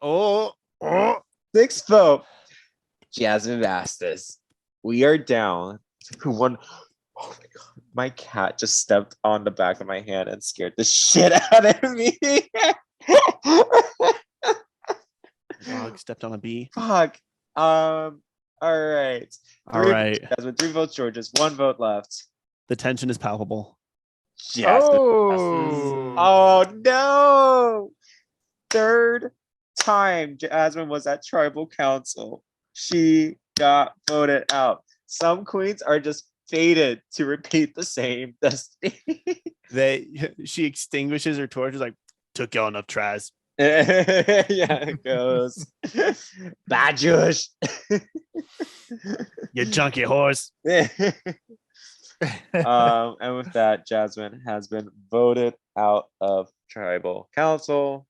6th vote, Jasmine Masters. We are down to 1. Oh my God. My cat just stepped on the back of my hand and scared the shit out of me. Dog stepped on a bee. Fuck. All right. 3 votes Georges, 1 vote left. The tension is palpable. Yes. Oh no. 3rd time Jasmine was at tribal council. She got voted out. Some queens are just fated to repeat the same destiny. She extinguishes her torch, is like, took y'all enough tries. Yeah, it goes. Bad Jewish. You junkie horse. And with that, Jasmine has been voted out of tribal council.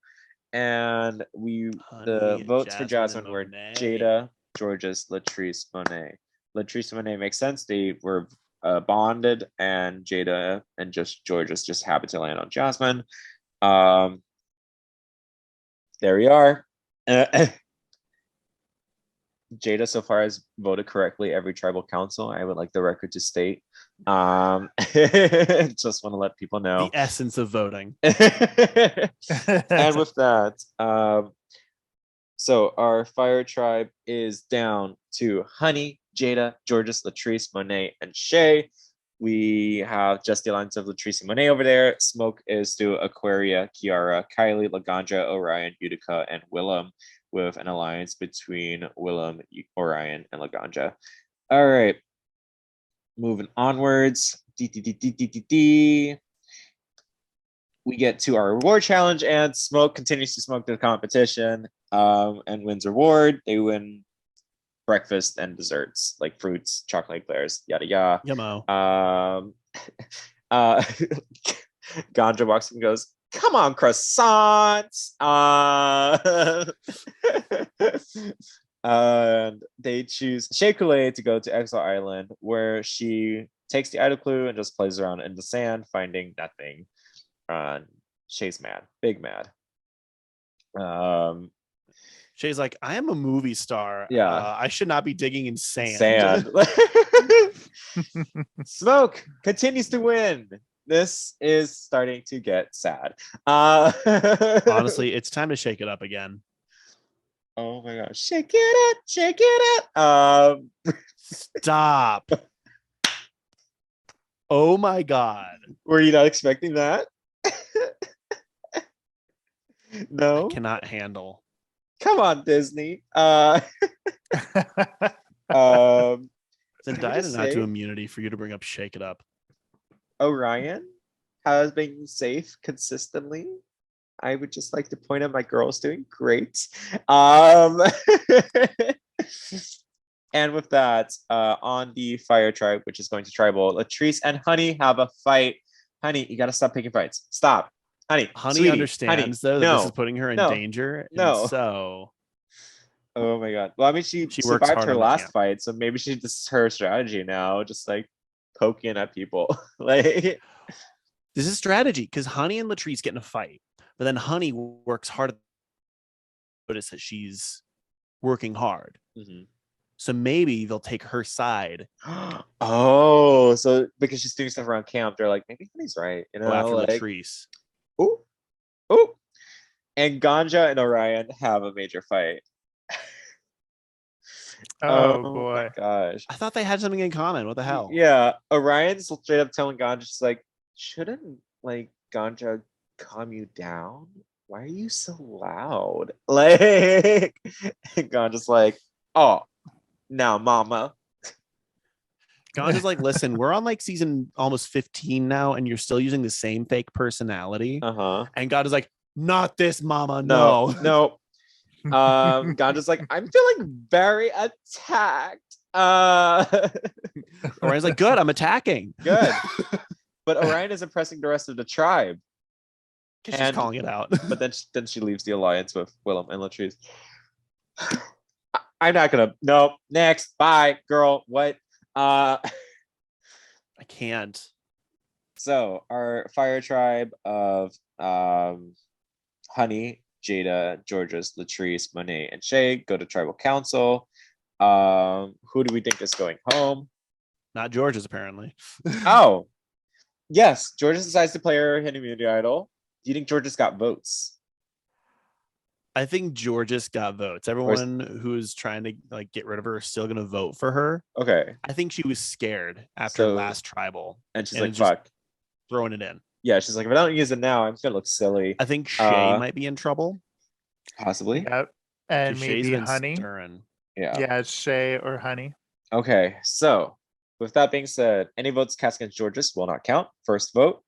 And the votes for Jasmine were Jada, Georges, Latrice, Monet. Latrice and Monet makes sense. They were bonded, and Jada and just Georges just happened to land on Jasmine. There we are. Jada so far has voted correctly every tribal council. I would like the record to state. Just want to let people know the essence of voting. And with that, so our fire tribe is down to Honey, Jada, Georges, Latrice, Monet, and Shay. We have just the alliance of Latrice and Monet over there. Smoke is to Aquaria, Kiara, Kylie, Laganja, Orion, Utica, and Willem, with an alliance between Willem, Orion, and Laganja. All right. Moving onwards. We get to our reward challenge, and Smoke continues to smoke the competition and wins reward. They win breakfast and desserts like fruits, chocolate eclairs, yada yada. Yummo. Ganja walks and goes, "Come on, croissants!" And they choose Shea Coulee to go to Exile Island, where she takes the idol clue and just plays around in the sand, finding nothing. Shay's mad, big mad. Shay's like, I am a movie star. Yeah. I should not be digging in sand. Smoke continues to win. This is starting to get sad. Honestly, it's time to shake it up again. Oh my gosh. Shake it up, shake it up. Stop. Oh my God. Were you not expecting that? No. I cannot handle. Come on, Disney. Zendaya did not do immunity for you to bring up Shake It Up. Orion has been safe consistently. I would just like to point out my girl's doing great. And with that, on the fire tribe, which is going to tribal, Latrice and Honey have a fight. Honey, you gotta stop picking fights. Stop. Honey, Honey understands though that this is putting her in danger. No. So oh my God. Well, I mean, she survived her last fight, so maybe this is her strategy now, just like poking at people. Like, this is strategy because Honey and Latrice get in a fight, but then Honey works hard. Notice that she's working hard. Mm-hmm. So maybe they'll take her side. Oh, so because she's doing stuff around camp, they're like, maybe Honey's right. You know, after like, Latrice. Ooh. Ooh. And Ganja and Orion have a major fight. Oh boy. My gosh. I thought they had something in common. What the hell? Yeah. Orion's straight up telling Ganja, just like, shouldn't like Ganja calm you down? Why are you so loud? Like, Ganja's like, oh, now mama. Ganja's like, listen, we're on like season almost 15 now, and you're still using the same fake personality. Uh-huh. And Ganja's like, not this, mama. No. Ganja's like, I'm feeling very attacked. Orion's like, good, I'm attacking. Good. But Orion is impressing the rest of the tribe. Because she's calling it out. But then she leaves the alliance with Willem and Latrice. I'm not gonna. No. Next. Bye, girl. What? I can't. So our fire tribe of Honey, Jada, Georges, Latrice, Monet, and Shay go to tribal council. Who do we think is going home? Not Georges, apparently. Oh, yes. Georges decides to play her hidden immunity idol. Do you think Georges got votes? I think Georges got votes. Everyone who's trying to like get rid of her is still gonna vote for her. Okay. I think she was scared after last tribal. And she's like, fuck. Throwing it in. Yeah, she's like, if I don't use it now, I'm gonna look silly. I think Shay might be in trouble. Possibly. Yep. And maybe Honey. Stirring. Yeah, Shay or Honey. Okay, so with that being said, any votes cast against Georges will not count. First vote,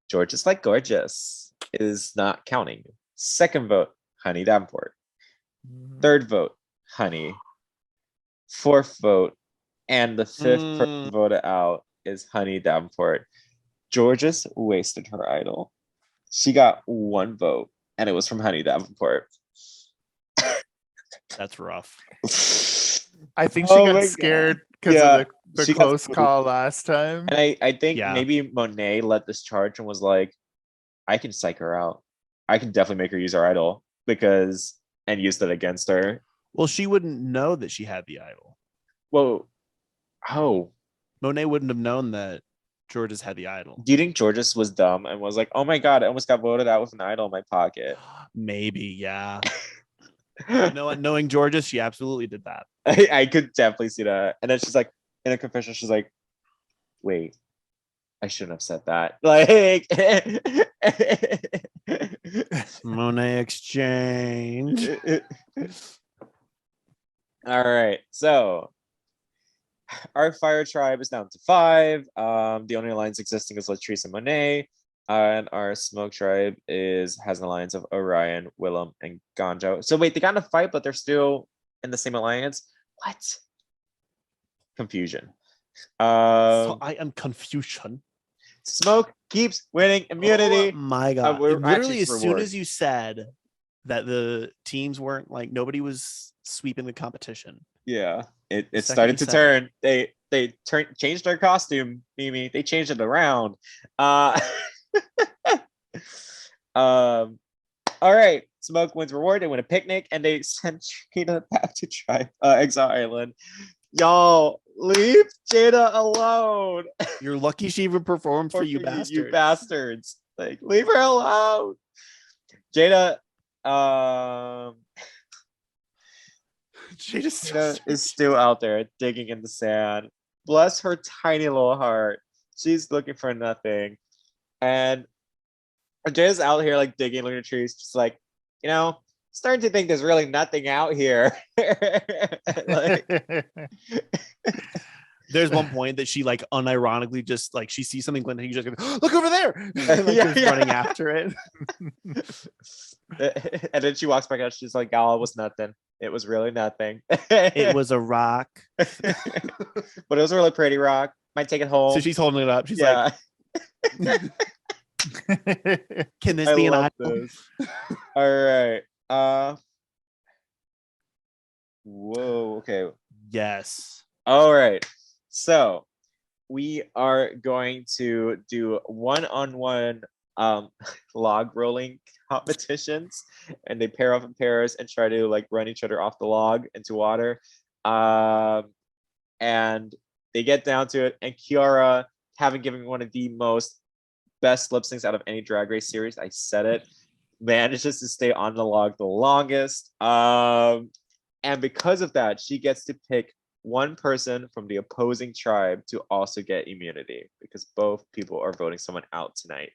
Georges like gorgeous is not counting. Second vote, Honey Davenport. Third vote, Honey. Fourth vote, and the fifth person voted out is Honey Davenport. Georges wasted her idol. She got one vote, and it was from Honey Davenport. That's rough. I think she got scared because of the close call last time. And I think maybe Monet led this charge and was like, I can psych her out. I can definitely make her use her idol. and used it against her. Well, she wouldn't know that she had the idol. Well, Monet wouldn't have known that Georges had the idol. Do you think Georges was dumb and was like, oh my God, I almost got voted out with an idol in my pocket? Maybe, yeah. You know what? Knowing Georges, she absolutely did that. I could definitely see that. And then she's like, in a confession, she's like, wait, I shouldn't have said that. Like, Monet exchange. All right. So our fire tribe is down to 5. The only alliance existing is Latrice and Monet. And our smoke tribe has an alliance of Orion, Willem, and Ganjo. So wait, they got in a fight, but they're still in the same alliance. What? Confusion. So I am confusion. Smoke keeps winning immunity. Oh my God. Literally, as soon as you said that the teams weren't like, nobody was sweeping the competition. Yeah, it started to turn. They changed their costume, Mimi. They changed it around. All right. Smoke wins reward. They win a picnic and they send Jada back to Exile Island. Y'all, leave Jada alone. You're lucky she even performed for you bastards. You bastards. Like, leave her alone. Jada, Jada is still out there digging in the sand. Bless her tiny little heart. She's looking for nothing. And Jada's out here like digging, looking at trees, just like, starting to think there's really nothing out here. Like, there's one point that she like unironically just like she sees something glinting, you just go, look over there. Like running after it. And then she walks back out. She's like, "Oh, it was nothing. It was really nothing. It was a rock, but it was a really pretty rock. Might take it home." So she's holding it up. She's like, "Can this be an idol?" All right. Whoa. Okay. Yes. All right. So we are going to do one-on-one log rolling competitions, and they pair off in pairs and try to like run each other off the log into water. And they get down to it, and Kiara, having given one of the most best lip syncs out of any Drag Race series, I said it, manages to stay on the log the longest. And because of that, she gets to pick one person from the opposing tribe to also get immunity, because both people are voting someone out tonight.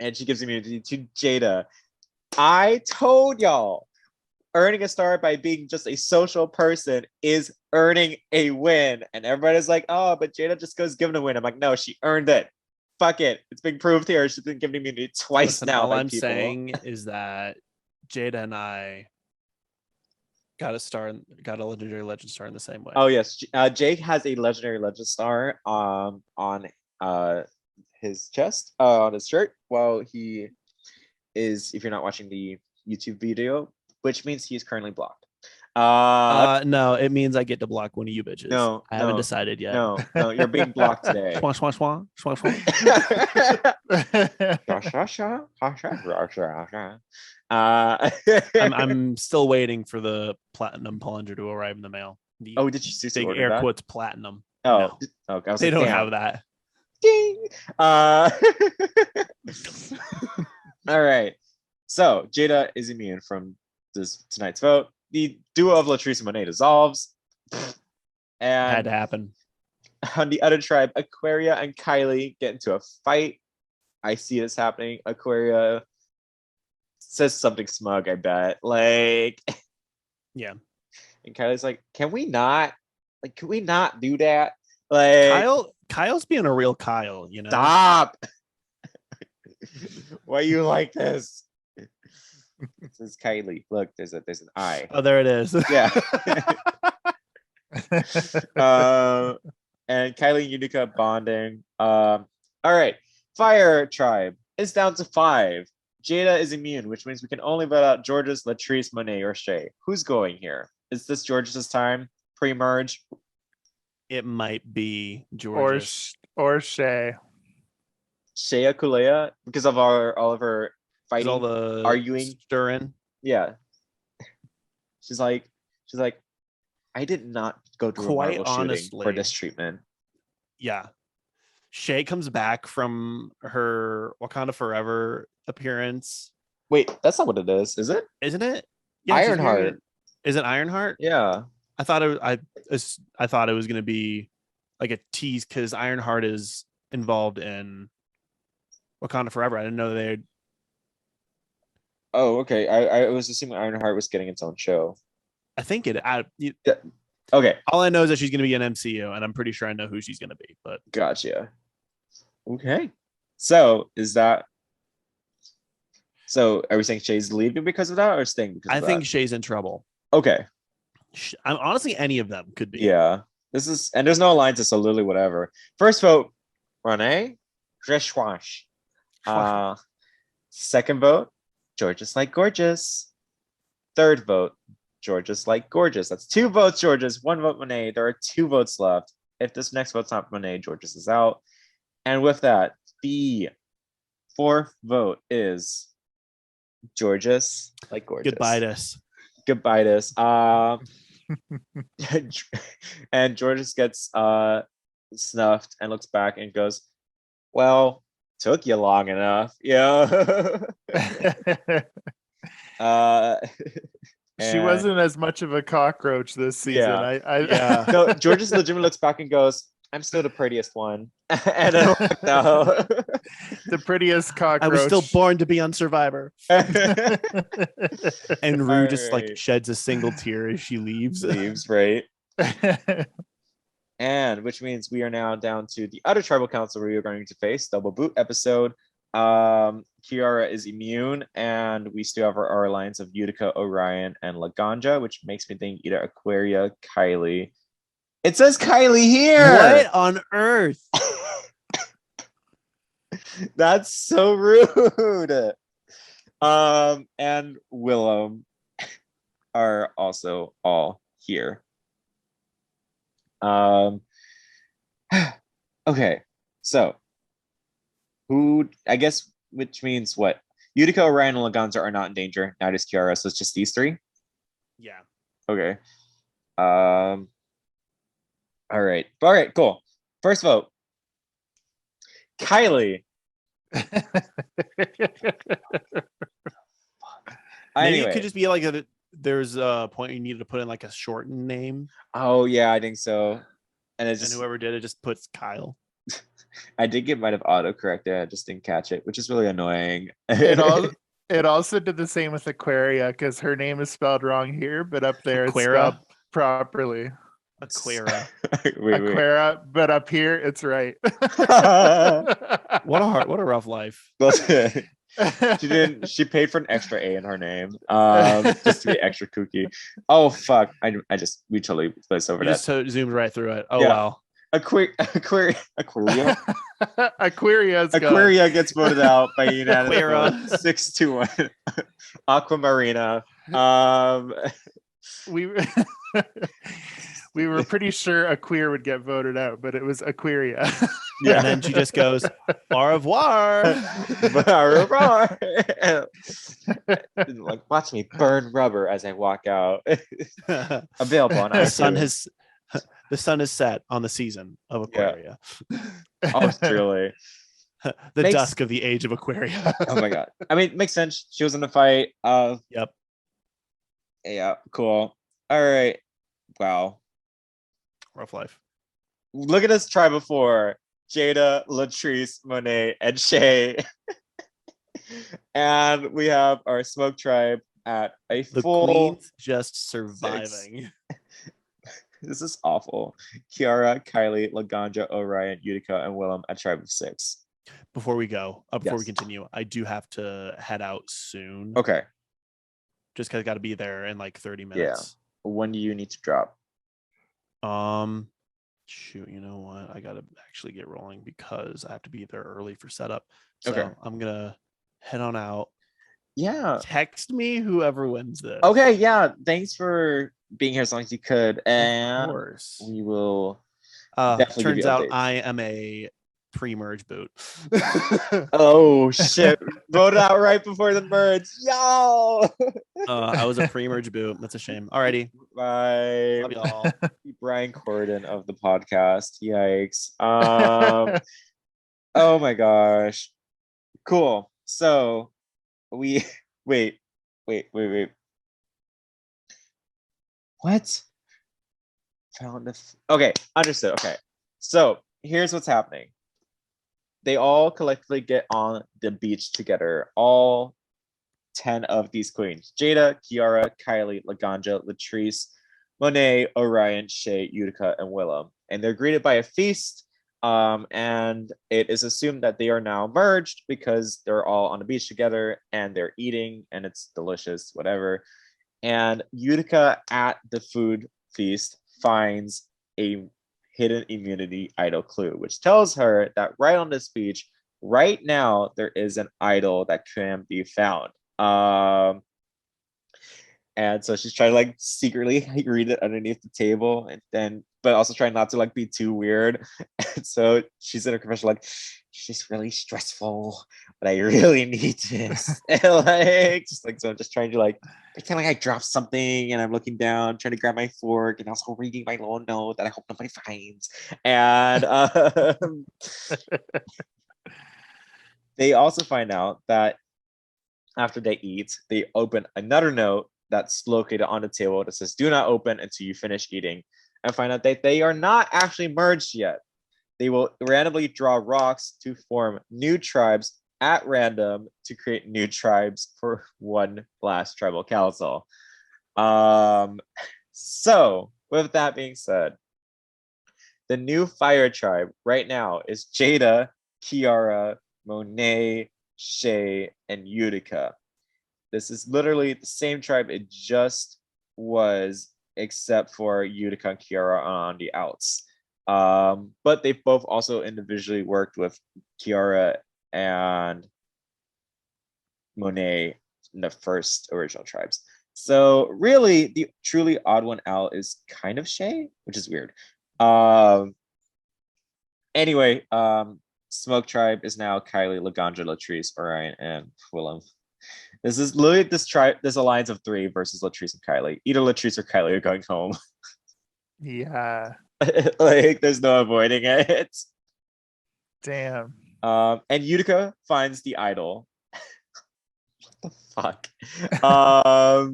And she gives immunity to Jada. I told y'all, earning a star by being just a social person is earning a win. And everybody's like, oh, but Jada just goes given a win. I'm like, no, she earned it. Fuck it. It's been proved here. She's been given immunity twice now. All I'm saying is that Jada and I got a legendary legend star in the same way. Oh yes, Jake has a legendary legend star on his chest, on his shirt, while he is, if you're not watching the YouTube video, which means he's currently blocked. No, it means I get to block one of you bitches. No, I haven't decided yet. No, you're being blocked today. I'm still waiting for the platinum plunger to arrive in the mail. Oh, did you see big air quotes platinum? Oh, no. Okay. They don't have that. Ding. All right. So Jada is immune from tonight's vote. The duo of Latrice and Monet dissolves. And had to happen. On the other tribe, Aquaria and Kylie get into a fight. I see this happening. Aquaria says something smug, I bet. Like, yeah. And Kylie's like, can we not do that? Like, Kyle's being a real Kyle, Stop. Why you like this? This is Kylie. Look, there's an eye. Oh, there it is. Yeah. And Kylie and Utica bonding. All right. Fire tribe is down to 5. Jada is immune, which means we can only vote out Georges, Latrice, Monet, or Shay. Who's going here? Is this Georges' time? Pre-merge? It might be Georges. Or Shay. Shea Kulea, because of all of her fighting, all the arguing, stirring. Yeah. She's like, I did not go through Quite a Marvel shooting honestly, for this treatment. Yeah. Shay comes back from her Wakanda Forever appearance. Wait, that's not what it is it? Isn't it? Yeah, Ironheart. Is it Ironheart? Yeah. I thought it was going to be like a tease because Ironheart is involved in Wakanda Forever. I didn't know they'd. Oh, okay. I was assuming Ironheart was getting its own show. I think it. Okay. All I know is that she's going to be an MCU, and I'm pretty sure I know who she's going to be. But gotcha. Okay. So are we saying Shay's leaving because of that or staying because of that? I think Shay's in trouble. Okay. I'm honestly, any of them could be. Yeah. And there's no alliances, so literally whatever. First vote, Renee Dreshwash. Second vote, George's Like Gorgeous. Third vote, George's Like Gorgeous. That's 2 votes, George's, 1 vote, Monet. There are 2 votes left. If this next vote's not Monet, George's is out. And with that, the 4th vote is George's Like Gorgeous. Goodbye, and George's gets snuffed and looks back and goes, well, took you long enough. Yeah. She wasn't as much of a cockroach this season. Yeah. No, George's legitimately looks back and goes, I'm still the prettiest one. And no. The prettiest cockroach. I was still born to be on Survivor. And Rue just like sheds a single tear as she leaves. Right? And which means we are now down to the other tribal council we are going to face, double boot episode. Kiara is immune, and we still have our alliance of Utica, Orion, and Laganja, which makes me think either Aquaria, Kylie. It says Kylie here. What on earth? That's so rude. And Willem are also all here. Okay, so who, I guess, which means what? Utica, Orion, and Laganza are not in danger. Neither is Kiara, so it's just these 3. Yeah. Okay. All right, cool. First vote, Kylie. Maybe it could just be like there's a point you needed to put in like a shortened name. Oh yeah, I think so. And whoever did it just puts Kyle. I did get might have auto corrected. I just didn't catch it, which is really annoying. It also did the same with Aquaria because her name is spelled wrong here, but up there it's spelled properly. Aquaria. Aquaria, but up here it's right. What a rough life. She paid for an extra A in her name, just to be extra kooky. Oh fuck! We totally placed over that. Just zoomed right through it. Oh yeah. Wow. Aquaria. Aquaria gets voted out by unanimous 6-1. Aquamarina. We were pretty sure a queer would get voted out, but it was Aquaria. Yeah. And then she just goes, au revoir. Au revoir. Like, watch me burn rubber as I walk out. Available on iTunes. The sun is set on the season of Aquaria. Yeah. Oh, truly. Dusk of the age of Aquaria. Oh my god. I mean, it makes sense. She was in the fight. Yep. Yeah, cool. All right. Wow. Rough life. Look at us try before. Jada, Latrice, Monet, and Shay. And we have our smoke tribe at a full Queen's just surviving. This is awful. Kiara, Kylie, Laganja, Orion, Utica, and Willem at tribe of 6. Before we continue, I do have to head out soon. Okay. Just because I got to be there in like 30 minutes. Yeah. When do you need to drop? Shoot, you know what? I gotta actually get rolling because I have to be there early for setup. So okay. I'm gonna head on out. Yeah. Text me whoever wins this. Okay, yeah. Thanks for being here as long as you could. And of course. we will turns out I am a pre-merge boot. Oh shit! Voted out right before the merge. Yo! I was a pre-merge boot. That's a shame. Alrighty. Bye. Love y'all. Brian Corden of the podcast. Yikes. Oh my gosh. Cool. So we wait. What? Okay, understood. Okay. So here's what's happening. They all collectively get on the beach together. All 10 of these queens. Jada, Kiara, Kylie, Laganja, Latrice, Monet, Orion, Shay, Utica, and Willem. And they're greeted by a feast. And it is assumed that they are now merged because they're all on the beach together and they're eating and it's delicious, whatever. And Utica at the food feast finds a hidden immunity idol clue, which tells her that right on this beach, right now, there is an idol that can be found. And so she's trying to like secretly read it underneath the table, and then but also trying not to like be too weird. And so she's in her confession like, it's just really stressful, but I really need this. And like just like so I'm just trying to like pretend like I dropped something and I'm looking down, trying to grab my fork and also reading my little note that I hope nobody finds. And they also find out that after they eat, they open another note that's located on the table that says, do not open until you finish eating, and find out that they are not actually merged yet. They will randomly draw rocks to form new tribes at random to create new tribes for one last tribal council. So with that being said, the new fire tribe right now is Jada, Kiara, Monet, Shay, and Utica. This is literally the same tribe it just was, except for Utica and Kiara on the outs. But they've both also individually worked with Kiara and Monet in the first original tribes. So really, the truly odd one out is kind of Shay, which is weird. Anyway, Smoke Tribe is now Kylie, Laganja, Latrice, Orion, and Willem. This is literally this alliance of 3 versus Latrice and Kylie. Either Latrice or Kylie are going home. Yeah. Like, there's no avoiding it. Damn. And Utica finds the idol. What the fuck? All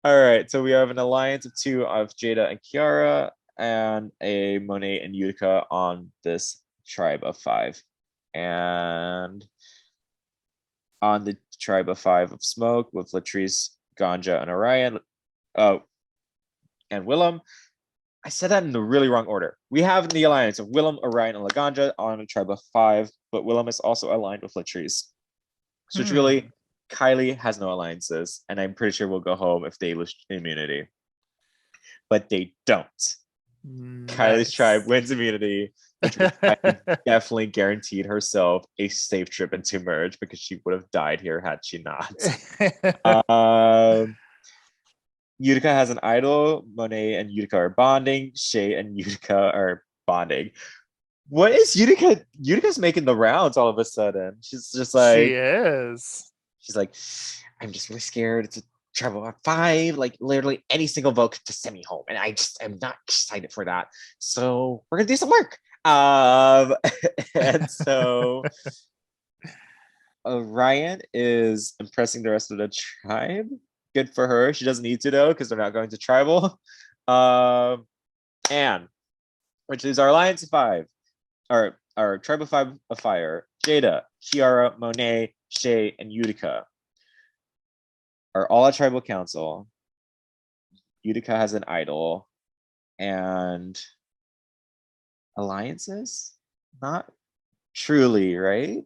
right, so we have an alliance of 2 of Jada and Kiara, and a Monet and Utica on this tribe of 5. And on the tribe of 5 of Smoke with Latrice, Ganja, and Orion, and Willem. I said that in the really wrong order. We have the alliance of Willem, Orion, and Laganja on a tribe of 5, but Willem is also aligned with Latrice. So truly, Kylie has no alliances, and I'm pretty sure we'll go home if they lose immunity. But they don't. Nice. Kylie's tribe wins immunity. Definitely guaranteed herself a safe trip into merge because she would have died here had she not. Utica has an idol. Monet and Utica are bonding. Shay and Utica are bonding. What is Utica? Utica's making the rounds all of a sudden. She's just like, she is. She's like, I'm just really scared. It's a tribal of 5. Like literally any single vote could just send me home, and I just am not excited for that. So we're gonna do some work. And so Orion is impressing the rest of the tribe. Good for her. She doesn't need to though, because they're not going to tribal. And which is our alliance of 5, our tribe of 5 of fire. Jada, Kiara, Monet, Shay, and Utica are all at tribal council. Utica has an idol, and alliances? Not truly, right?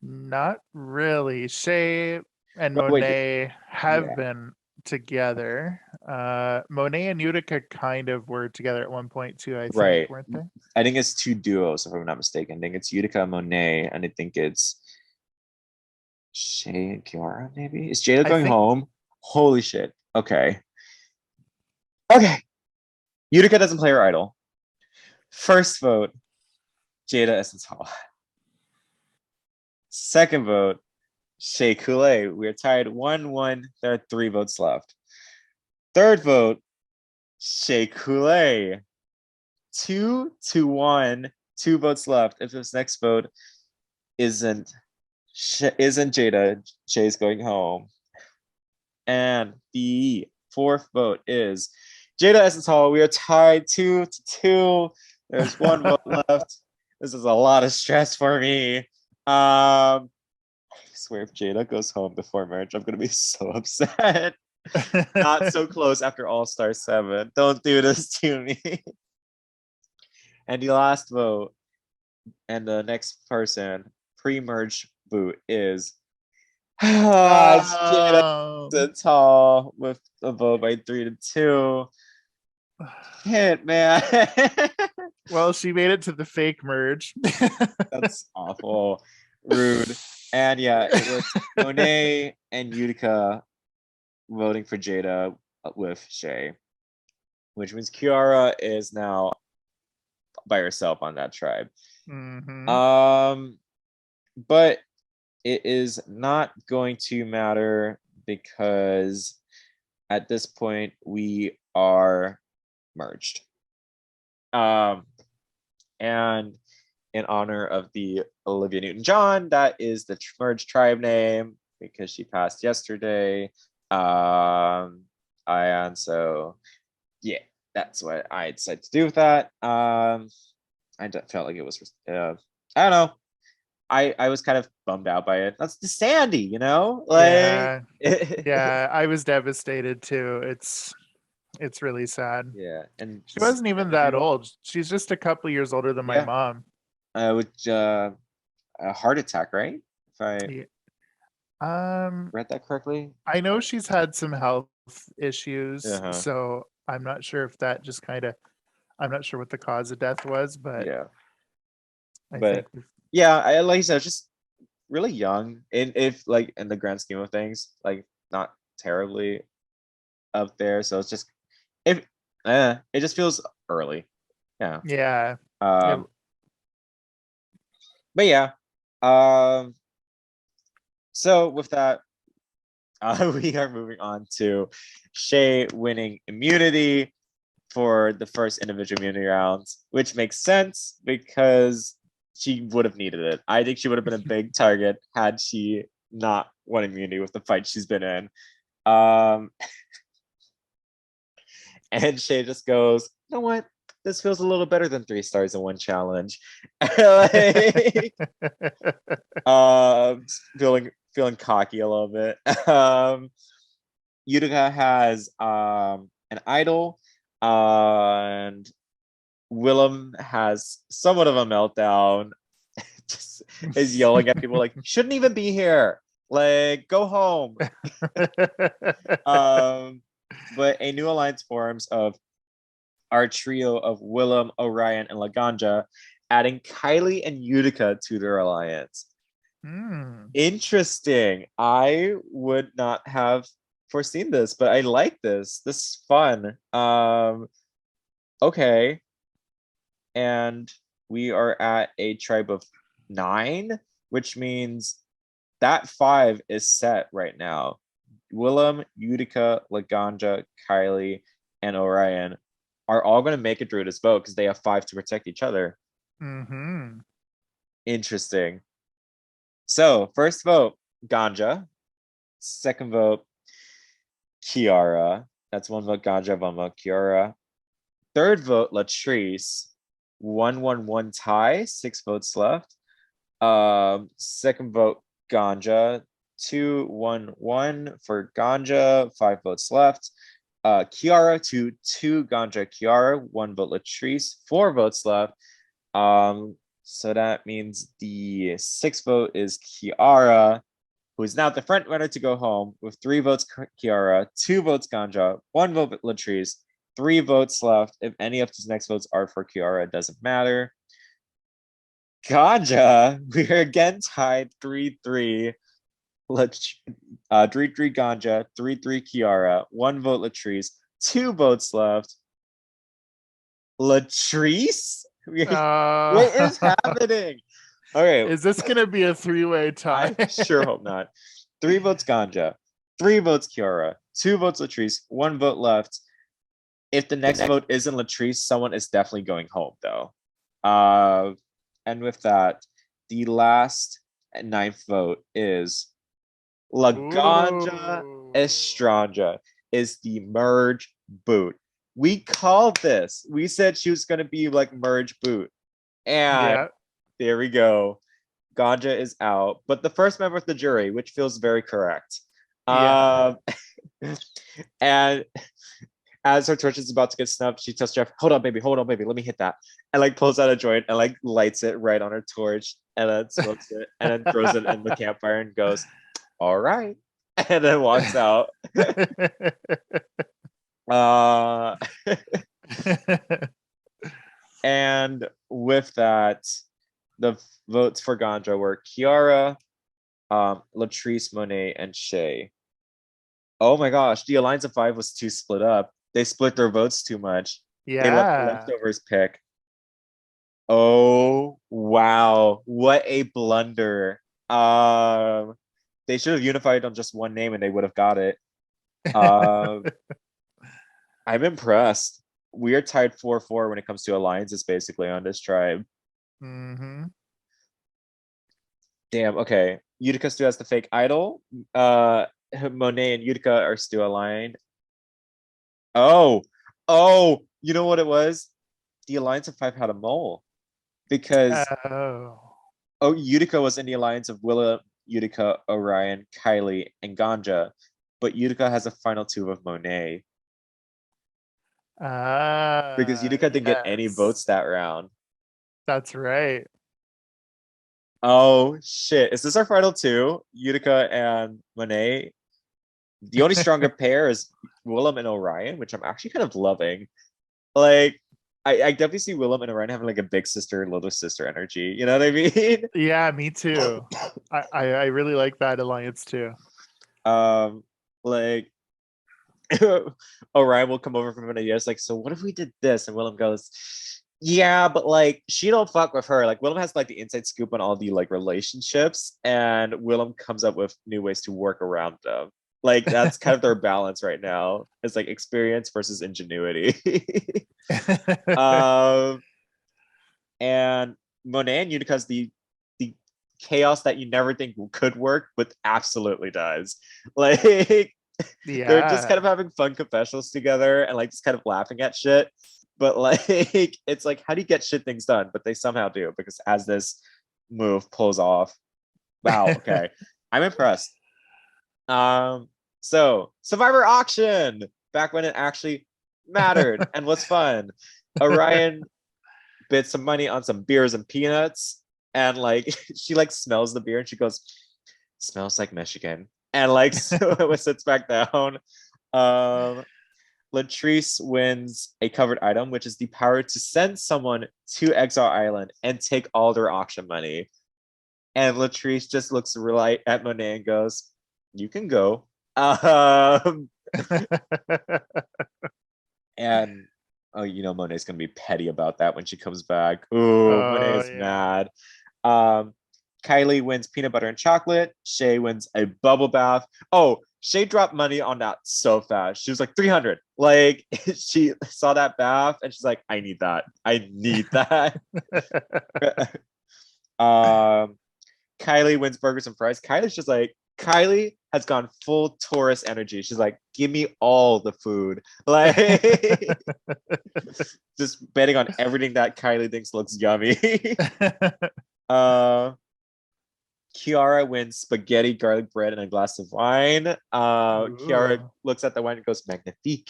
Not really. Shay and Monet have been together. Monet and Utica kind of were together at one point too, I think, weren't they? I think it's 2 duos, if I'm not mistaken. I think it's Utica and Monet, and I think it's Shay and Kiara, maybe? Is Jada going home? Holy shit. Okay. Utica doesn't play her idol. First vote, Jada Essence Hall. Second vote, Shea Coulee. We are tied 1-1. There are 3 votes left. Third vote, Shea Coulee. 2-1. 2 votes left. If this next vote isn't Jada, Shay's going home. And the fourth vote is Jada Essence Hall. We are tied 2-2. There's 1 vote left. This is a lot of stress for me. I swear if Jada goes home before merge, I'm gonna be so upset. Not so close after All-Star 7. Don't do this to me. And the last vote and the next person pre-merge boot is Jada Essence Hall with a vote by 3-2. Hit, man. Well, she made it to the fake merge. That's awful. Rude. And yeah, it was Monet and Utica voting for Jada with Shay, which means Kiara is now by herself on that tribe. But it is not going to matter because at this point we are merged. And in honor of the Olivia Newton-John, that is the merged tribe name because she passed yesterday. And so yeah, that's what I decided to do with that. I felt like it was I don't know. I was kind of bummed out by it. That's the Sandy, you know? Like yeah, I was devastated too. It's really sad. Yeah. And she wasn't even that old. She's just a couple years older than my mom. With a heart attack, right? If I read that correctly. I know she's had some health issues, so I'm not sure if that just I'm not sure what the cause of death was, but yeah. I like you said, just really young. If like in the grand scheme of things, like not terribly up there. So it's just it just feels early. Yeah. Yeah. But yeah. So with that, we are moving on to Shay winning immunity for the first individual immunity rounds, which makes sense because she would have needed it. I think she would have been a big target had she not won immunity with the fight she's been in. And Shay just goes, you know what? This feels a little better than 3 stars in 1 challenge. Feeling cocky a little bit. Utica has an idol, and Willem has somewhat of a meltdown. Just is yelling at people like, shouldn't even be here. Like, go home. But a new alliance forms of our trio of Willem, Orion, and Laganja, adding Kylie and Utica to their alliance. Interesting. I would not have foreseen this, but I like this. This is fun. Okay. And we are at a tribe of 9, which means that 5 is set right now. Willem, Utica, Laganja, Kylie, and Orion are all going to make it through this vote because they have 5 to protect each other. Interesting. So, first vote, Ganja. Second vote, Kiara. That's 1 vote Ganja, 1 vote Kiara. Third vote, Latrice. 1-1-1 tie, 6 votes left. Second vote, Ganja. 2-1-1 for Ganja, 5 votes left. Kiara 2-2 Ganja Kiara, 1 vote Latrice, 4 votes left. So that means the 6th vote is Kiara, who is now the front runner to go home with 3 votes Kiara, 2 votes Ganja, 1 vote Latrice, 3 votes left. If any of these next votes are for Kiara, it doesn't matter. Ganja, we are again tied 3-3. 3-3 Ganja, 3-3 Kiara, 1 vote Latrice, 2 votes left. Latrice What is happening? Okay. Is this gonna be a three-way tie? I sure hope not. 3 votes Ganja, 3 votes Kiara, 2 votes Latrice, 1 vote left. If the next vote isn't Latrice, someone is definitely going home, though. And with that, the last 9th vote is Laganja Estranja is the merge boot. We called this. We said she was going to be like merge boot. And there we go. Ganja is out. But the first member of the jury, which feels very correct. And as her torch is about to get snubbed, she tells Jeff, hold on, baby, let me hit that. And like pulls out a joint and like lights it right on her torch and then smokes it and then throws it in the campfire and goes, all right. And then walks out. And with that, the votes for Ganja were Kiara, Latrice, Monet, and Shay. Oh my gosh, the Alliance of 5 was too split up. They split their votes too much. They let the leftovers pick. Oh wow, what a blunder. They should have unified on just one name and they would have got it. I'm impressed. We are tied 4-4 when it comes to alliances, basically, on this tribe. Mm-hmm. Damn, okay. Utica still has the fake idol. Monet and Utica are still aligned. Oh, you know what it was? The Alliance of 5 had a mole. Because Utica was in the alliance of Willa, Utica, Orion, Kylie, and Ganja. But Utica has a final 2 of Monet. Because Utica didn't get any votes that round. That's right. Oh shit. Is this our final 2? Utica and Monet? The only stronger pair is Willem and Orion, which I'm actually kind of loving. Like, I definitely see Willem and Orion having like a big sister, little sister energy. You know what I mean? Yeah, me too. I really like that alliance too. Like Orion will come over from an idea. It's like, so what if we did this? And Willem goes, yeah, but like she don't fuck with her. Like Willem has like the inside scoop on all the like relationships, and Willem comes up with new ways to work around them. Like that's kind of their balance right now. It's like experience versus ingenuity. And Monet and Utica's the chaos that you never think could work, but absolutely does. Like they're just kind of having fun confessionals together and like just kind of laughing at shit. But like it's like, how do you get shit things done? But they somehow do, because as this move pulls off. Wow, okay. I'm impressed. So Survivor auction, back when it actually mattered and was fun. Orion bid some money on some beers and peanuts, and like she like smells the beer and she goes, smells like Michigan, and like so it sits back down. Latrice wins a covered item, which is the power to send someone to Exile Island and take all their auction money. And Latrice just looks right at Monet and goes, you can go. And you know, Monet's gonna be petty about that when she comes back. Ooh, Monet is mad. Kylie wins peanut butter and chocolate. Shay wins a bubble bath. Oh, Shay dropped money on that so fast. She was like 300. Like she saw that bath and she's like, I need that. I need that. Kylie wins burgers and fries. Kylie has gone full Taurus energy. She's like, give me all the food. Like just betting on everything that Kylie thinks looks yummy. Kiara wins spaghetti, garlic bread, and a glass of wine. Kiara looks at the wine and goes, magnifique.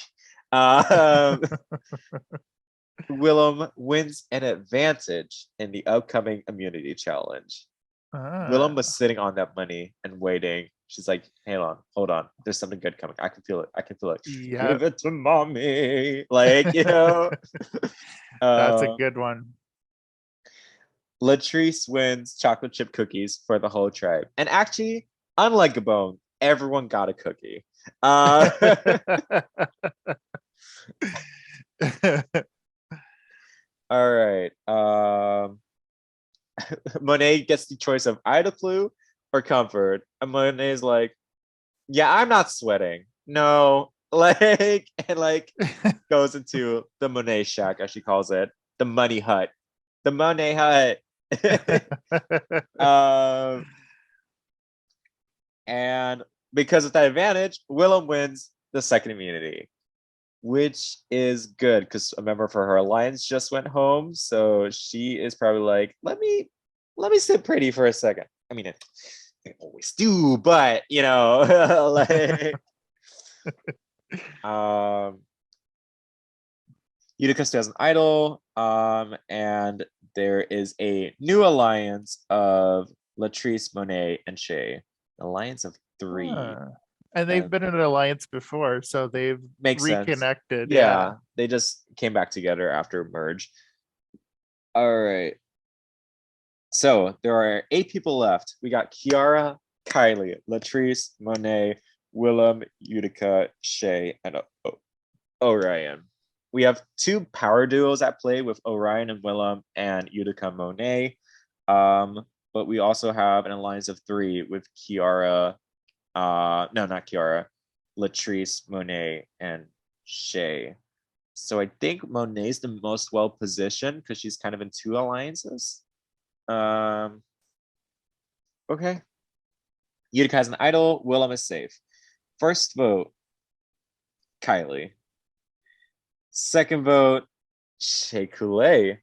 Willem wins an advantage in the upcoming immunity challenge. Willem was sitting on that money and waiting. She's like, hey, hold on. There's something good coming. I can feel it. Yep. Give it to mommy. Like, you know. That's a good one. Latrice wins chocolate chip cookies for the whole tribe. And actually, unlike Gabon, everyone got a cookie. All right. Monet gets the choice of either clue or comfort. And Monet is like, yeah, I'm not sweating. No. Like, and like goes into the Monet shack, as she calls it, the money hut. The Monet hut. And because of that advantage, Willem wins the second immunity, which is good because a member for her alliance just went home, so she is probably like, let me sit pretty for a second. I mean, I always do, but you know, like, Utica still has an idol, and there is a new alliance of Latrice, Monet, and Shay. Alliance of 3. And they've been in an alliance before, so they've reconnected. Yeah, they just came back together after merge. All right. So there are 8 people left. We got Kiara, Kylie, Latrice, Monet, Willem, Utica, Shay, and Orion. We have 2 power duos at play with Orion and Willem and Utica Monet. But we also have an alliance of 3 with Kiara. No, not Kiara. Latrice, Monet, and Shay. So I think Monet's the most well positioned because she's kind of in 2 alliances. Okay. Utica has an idol. Willem is safe. First vote, Kylie. Second vote, Shea Coulee.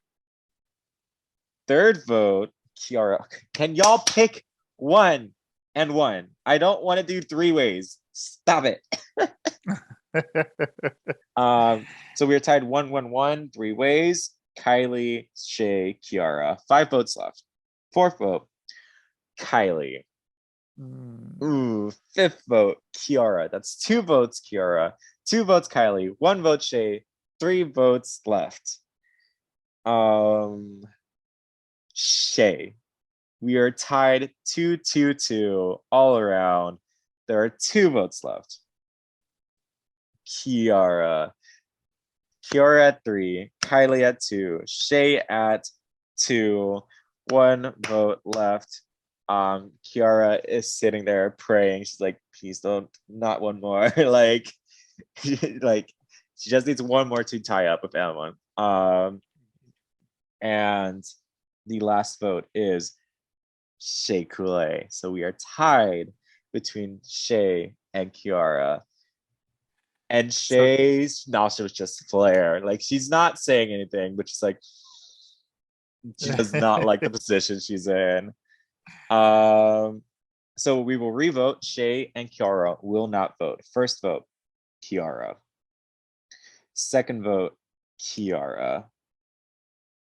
Third vote, Kiara. Can y'all pick one and one? I don't want to do 3 ways. Stop it. So we are tied 1-1-1, 3 ways. Kylie, Shay, Kiara. 5 votes left. 4th vote, Kylie. Ooh, 5th vote, Kiara. That's 2 votes, Kiara. 2 votes, Kylie. 1 vote, Shay. 3 votes left. Shay. We are tied 2-2-2 all around. There are 2 votes left. Kiara. Kiara at 3, Kylie at 2, Shay at 2, 1 vote left. Kiara is sitting there praying. She's like, please don't, not one more. like she just needs 1 more to tie up with Emma. And the last vote is Shea Coulee. So we are tied between Shay and Kiara. And Shay's nostrils just flare. Like, she's not saying anything, but she's like, she does not like the position she's in. So we will revote. Shay and Kiara will not vote. First vote, Kiara. Second vote, Kiara.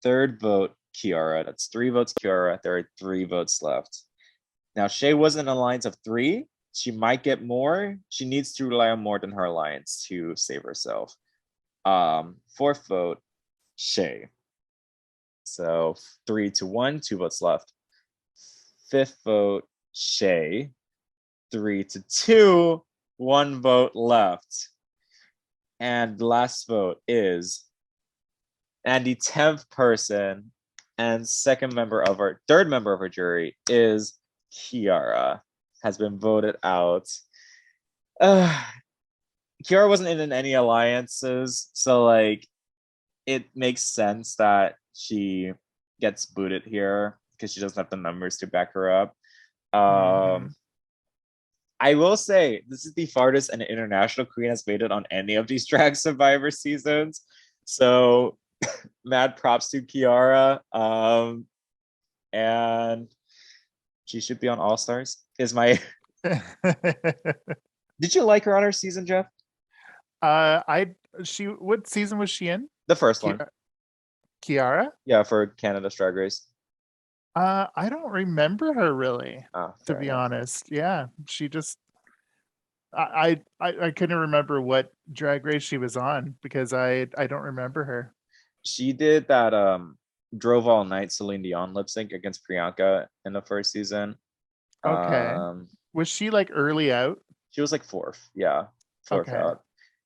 Third vote, Kiara. That's 3 votes, Kiara. There are 3 votes left. Now, Shay was in an alliance of 3. She might get more. She needs to rely on more than her alliance to save herself. 4th vote, Shay. So 3-1, 2 votes left. 5th vote, Shay. 3-2, 1 vote left. And the last vote is, and the 10th person and third member of our jury is Kiara. Has been voted out. Kiara wasn't in any alliances, so like it makes sense that she gets booted here because she doesn't have the numbers to back her up. I will say this is the farthest an international queen has made it on any of these Drag Survivor seasons. So mad props to Kiara. And she should be on All Stars. Is my Did you like her on her season, Jeff? What season was she in? The first one. Kiara? Yeah, for Canada's Drag Race. I don't remember her really, to be enough. honest. Yeah, she just I couldn't remember what Drag Race she was on because I don't remember her. She did that Drove All Night Celine Dion lip sync against Priyanka in the first season. Okay. Was she like early out? She was like 4th. Yeah. 4th out.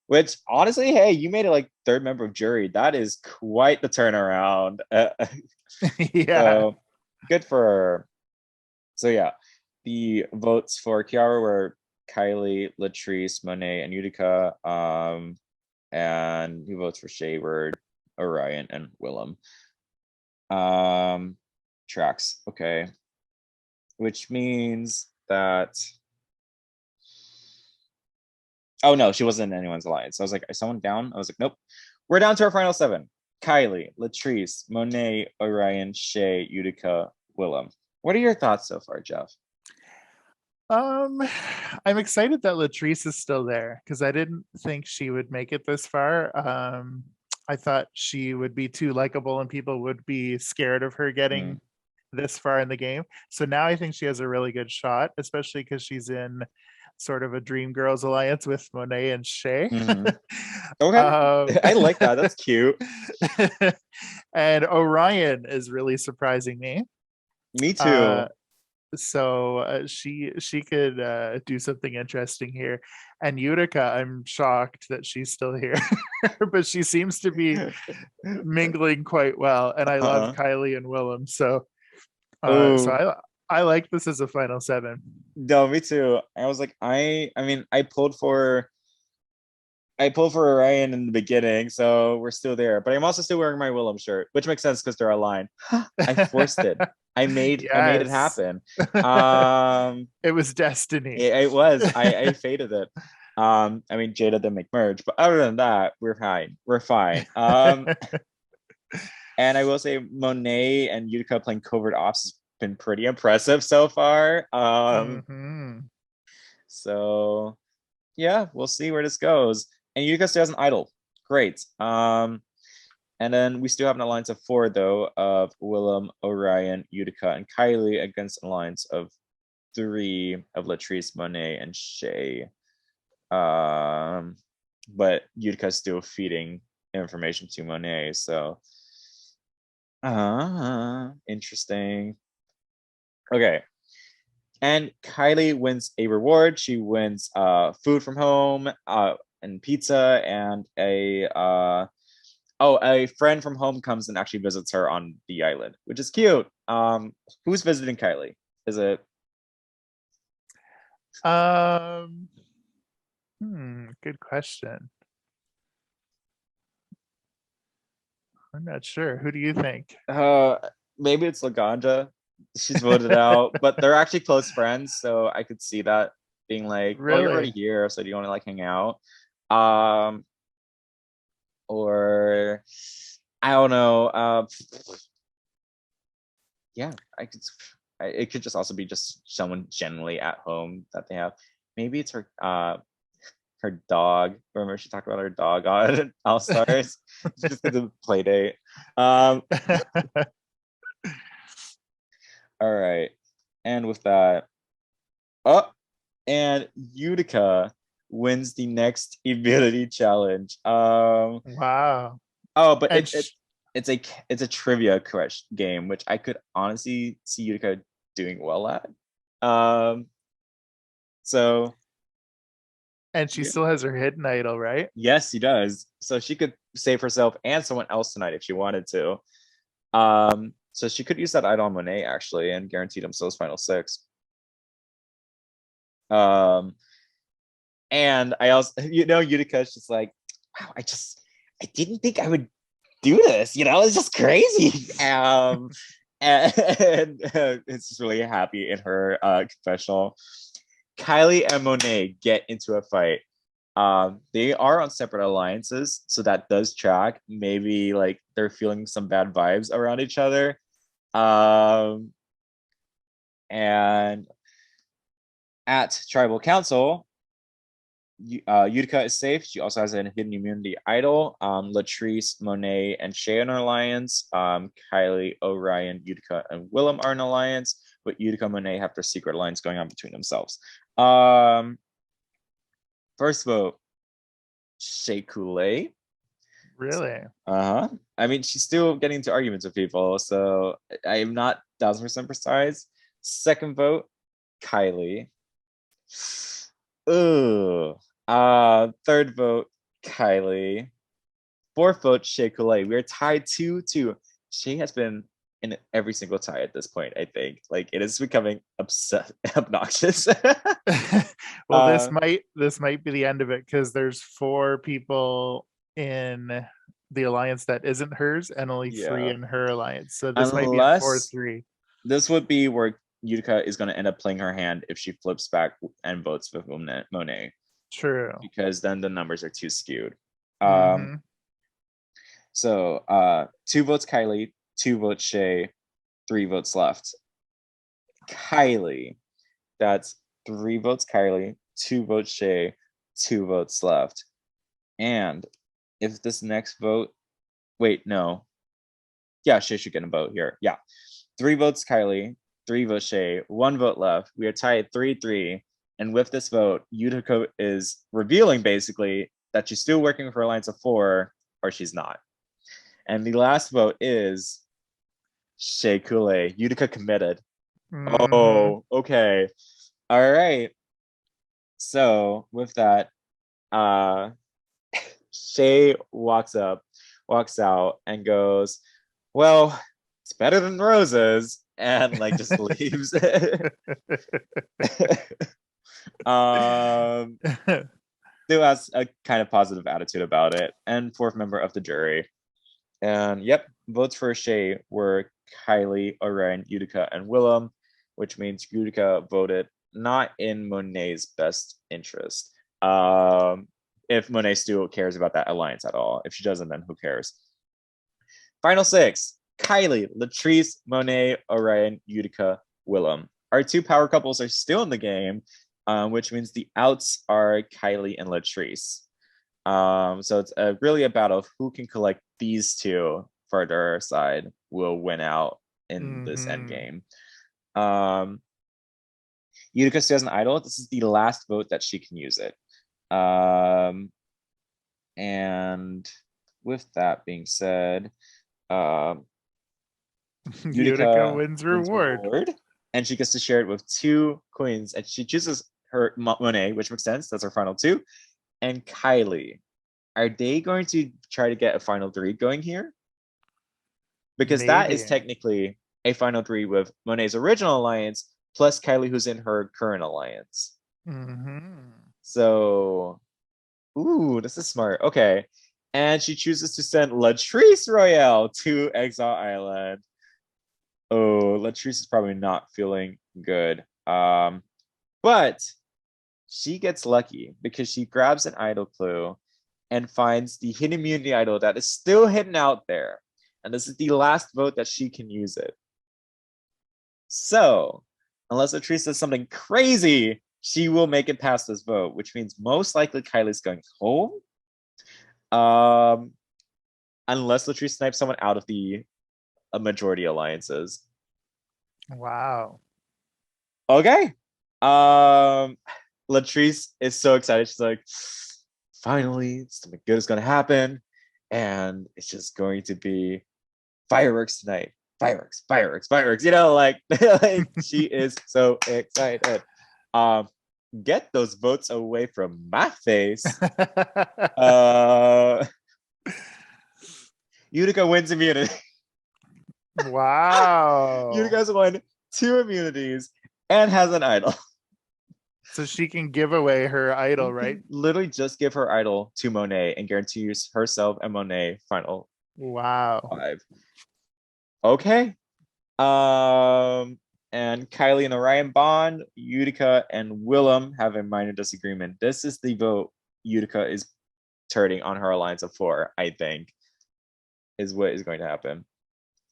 Which honestly, hey, you made it like 3rd member of jury. That is quite the turnaround. Yeah. Good for her. So yeah, the votes for Kiara were Kylie, Latrice, Monet, and Utica. And who votes for Shay were Orion and Willem. Tracks. Okay. Which means that oh no, she wasn't in anyone's alliance. So I was like, is someone down? I was like, nope. We're down to our final 7. Kylie, Latrice, Monet, Orion, Shay, Utica, Willem. What are your thoughts so far, Jeff? I'm excited that Latrice is still there because I didn't think she would make it this far. I thought she would be too likable and people would be scared of her getting this far in the game. So now I think she has a really good shot, especially because she's in sort of a Dream Girls alliance with Monet and Shay. Okay. I like that. That's cute. And Orion is really surprising me. Me too. So she could do something interesting here. And Utica, I'm shocked that she's still here, but she seems to be mingling quite well. And I love Kylie and Willem. So I like this as a final 7. No, me too. I was like, I mean, I pulled for Orion in the beginning, so we're still there. But I'm also still wearing my Willem shirt, which makes sense because they're aligned. I forced it. I made it happen. It was destiny. It was. I fated it. I mean, Jada didn't make merge, but other than that, we're fine. We're fine. And I will say Monet and Utica playing covert ops has been pretty impressive so far. So yeah, we'll see where this goes. And Utica still has an idol. Great. And then we still have an alliance of 4 though, of Willem, Orion, Utica, and Kylie against an alliance of 3 of Latrice, Monet, and Shay. But Utica's still feeding information to Monet, so interesting. Okay. And Kylie wins a reward. She wins food from home, and pizza, and a friend from home comes and actually visits her on the island, which is cute. Who's visiting Kylie? Is it good question. I'm not sure. Who do you think? Maybe it's Laganja. She's voted out, but they're actually close friends, so I could see that being like, really? Oh, you're already here, so do you want to like hang out? Or I don't know. Yeah, it could just also be just someone generally at home that they have. Maybe it's her dog. Remember she talked about her dog on All Stars? Just the play date. All right. And with that, and Utica wins the next ability challenge. Wow. Oh, but it's a trivia game, which I could honestly see Utica doing well at. So. And she still has her hidden idol, right? Yes, she does. So she could save herself and someone else tonight if she wanted to. So she could use that idol on Monet actually and guarantee themselves final 6. And I also, Utica's just like, wow, I didn't think I would do this. It's just crazy. And it's just really happy in her confessional. Kylie and Monet get into a fight. They are on separate alliances, so that does track. Maybe like they're feeling some bad vibes around each other. And at Tribal Council, Utica is safe. She also has a hidden immunity idol. Latrice, Monet, and Shay in an alliance. Kylie, Orion, Utica, and Willem are in an alliance, but Utica and Monet have their secret alliance going on between themselves. First vote, Shay Coulee. Really? I mean, she's still getting into arguments with people, so I am not 1000% precise. Second vote, Kylie. Ooh. Third vote, Kylie. Fourth vote, Shay Coulee. We are tied 2-2. Shay has been in every single tie at this point, I think. Like, it is becoming obnoxious. Well, this might be the end of it, because there's 4 people in the alliance that isn't hers and only 3 Yeah. in her alliance. So this might be a 4-3. This would be where Utica is going to end up playing her hand if she flips back and votes with Monet. True. Because then the numbers are too skewed. Mhm. So 2 votes Kylie, 2 votes Shay, 3 votes left. Kylie, that's 3 votes Kylie, 2 votes Shay, 2 votes left. And if this next vote, wait, no. Yeah, Shay should get a vote here. Yeah. 3 votes Kylie, 3 votes Shay, 1 vote left. We are tied 3-3. And with this vote, Utica is revealing basically that she's still working for Alliance of 4, or she's not. And the last vote is Shea Coulee. Utica committed. Mhm. Oh, okay. All right. So with that, Shay walks out and goes, well, it's better than roses, and like just leaves. Still has a kind of positive attitude about it, and 4th member of the jury. And yep, votes for Shay were Kylie, Orion, Utica, and Willem, which means Utica voted not in Monet's best interest. If Monet still cares about that alliance at all. If she doesn't, then who cares? Final 6, Kylie, Latrice, Monet, Orion, Utica, Willem. Our 2 power couples are still in the game, which means the outs are Kylie and Latrice. So it's really a battle of who can collect these 2 for their side will win out in this end game. Utica still has an idol. This is the last vote that she can use it. And with that being said, Utica wins reward. And she gets to share it with 2 queens, and she chooses her Monet, which makes sense. That's her final 2. And Kylie. Are they going to try to get a final 3 going here? Because that is technically a final 3 with Monet's original alliance plus Kylie, who's in her current alliance. So, ooh, this is smart. Okay. And she chooses to send Latrice Royale to Exile Island. Oh, Latrice is probably not feeling good. But she gets lucky because she grabs an idol clue and finds the hidden immunity idol that is still hidden out there. And this is the last vote that she can use it. So, unless Latrice does something crazy, she will make it past this vote, which means most likely Kylie's going home. Unless Latrice snipes someone out of the majority alliances. Wow. Okay. Latrice is so excited. She's like, finally, something good is going to happen. And it's just going to be fireworks tonight. Fireworks, fireworks, fireworks. You know, like she is so excited. Get those votes away from my face. Utica wins immunity. Wow. Utica's won 2 immunities and has an idol. So she can give away her idol, right? Literally just give her idol to Monet and guarantees herself and Monet final. Wow. 5. Okay. And Kylie and Orion bond. Utica and Willem have a minor disagreement. This is the vote Utica is turning on her alliance of 4, I think, is what is going to happen.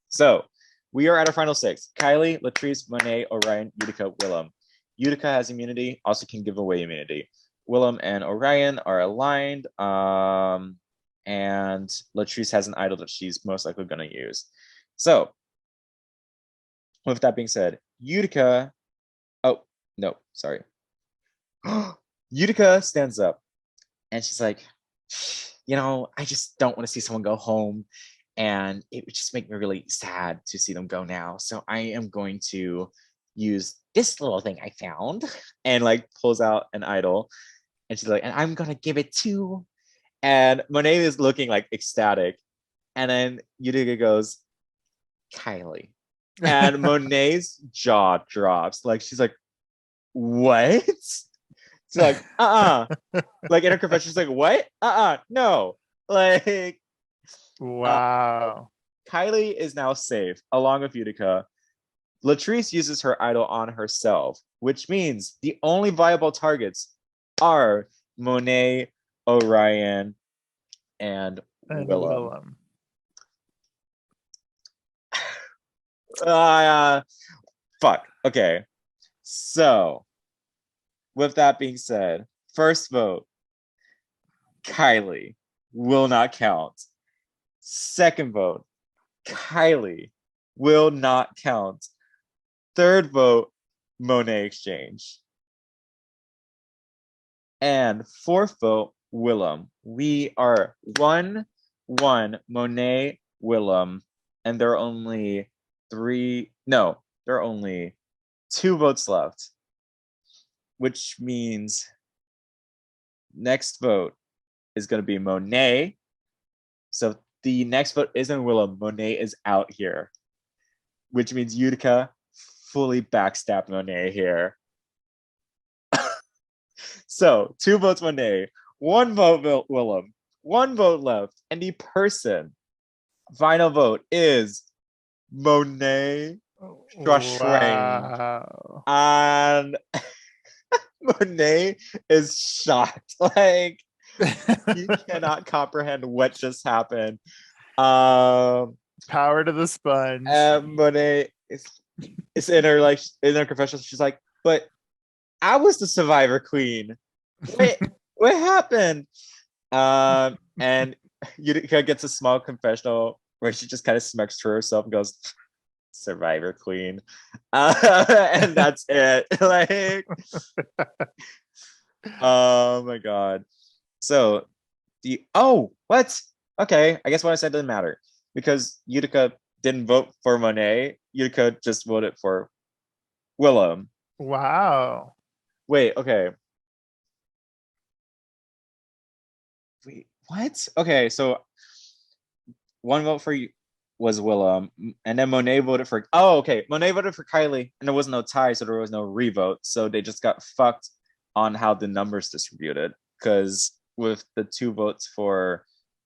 So we are at our final 6. Kylie, Latrice, Monet, Orion, Utica, Willem. Utica has immunity, also can give away immunity. Willem and Orion are aligned. And Latrice has an idol that she's most likely going to use. So with that being said, Utica, oh, no, sorry. Utica stands up and she's like, you know, I just don't want to see someone go home. And it would just make me really sad to see them go now. So I am going to use this little thing I found, and like pulls out an idol. And she's like, and I'm going to give it to, and Monet is looking like ecstatic. And then Utica goes, Kylie, And Monet's jaw drops. Like she's like, what? It's like, like in her confession, she's like, what? No. Like, Wow. Kylie is now safe along with Utica. Latrice uses her idol on herself, which means the only viable targets are Monet, Orion, and Willem. Fuck. Okay. So, with that being said, first vote, Kylie will not count. Second vote, Kylie will not count. Third vote, Monet Exchange. And fourth vote, Willem. We are 1-1 Monet, Willem. And there are only two votes left. Which means next vote is going to be Monet. So the next vote isn't Willem. Monet is out here. Which means Utica fully backstabbed Monet here. So 2 votes Monet, 1 vote Willem, 1 vote left. And the final vote is Monet Shashwang. Wow. And Monet is shocked. Like, you cannot comprehend what just happened. Power to the sponge. Monet is in her confession. She's like, but I was the survivor queen. Wait, what happened? And Utica gets a small confessional where she just kind of smirks to herself and goes, survivor queen. And that's it. Like, oh my god. So what? Okay, I guess what I said doesn't matter because Utica didn't vote for Monet. Utica just voted for Willem. Wow. Wait, okay. Wait, what? Okay, so 1 vote for you was Willem, and then Monet voted for. Oh, okay. Monet voted for Kylie, and there was no tie, so there was no revote. So they just got fucked on how the numbers distributed. Because with the 2 votes for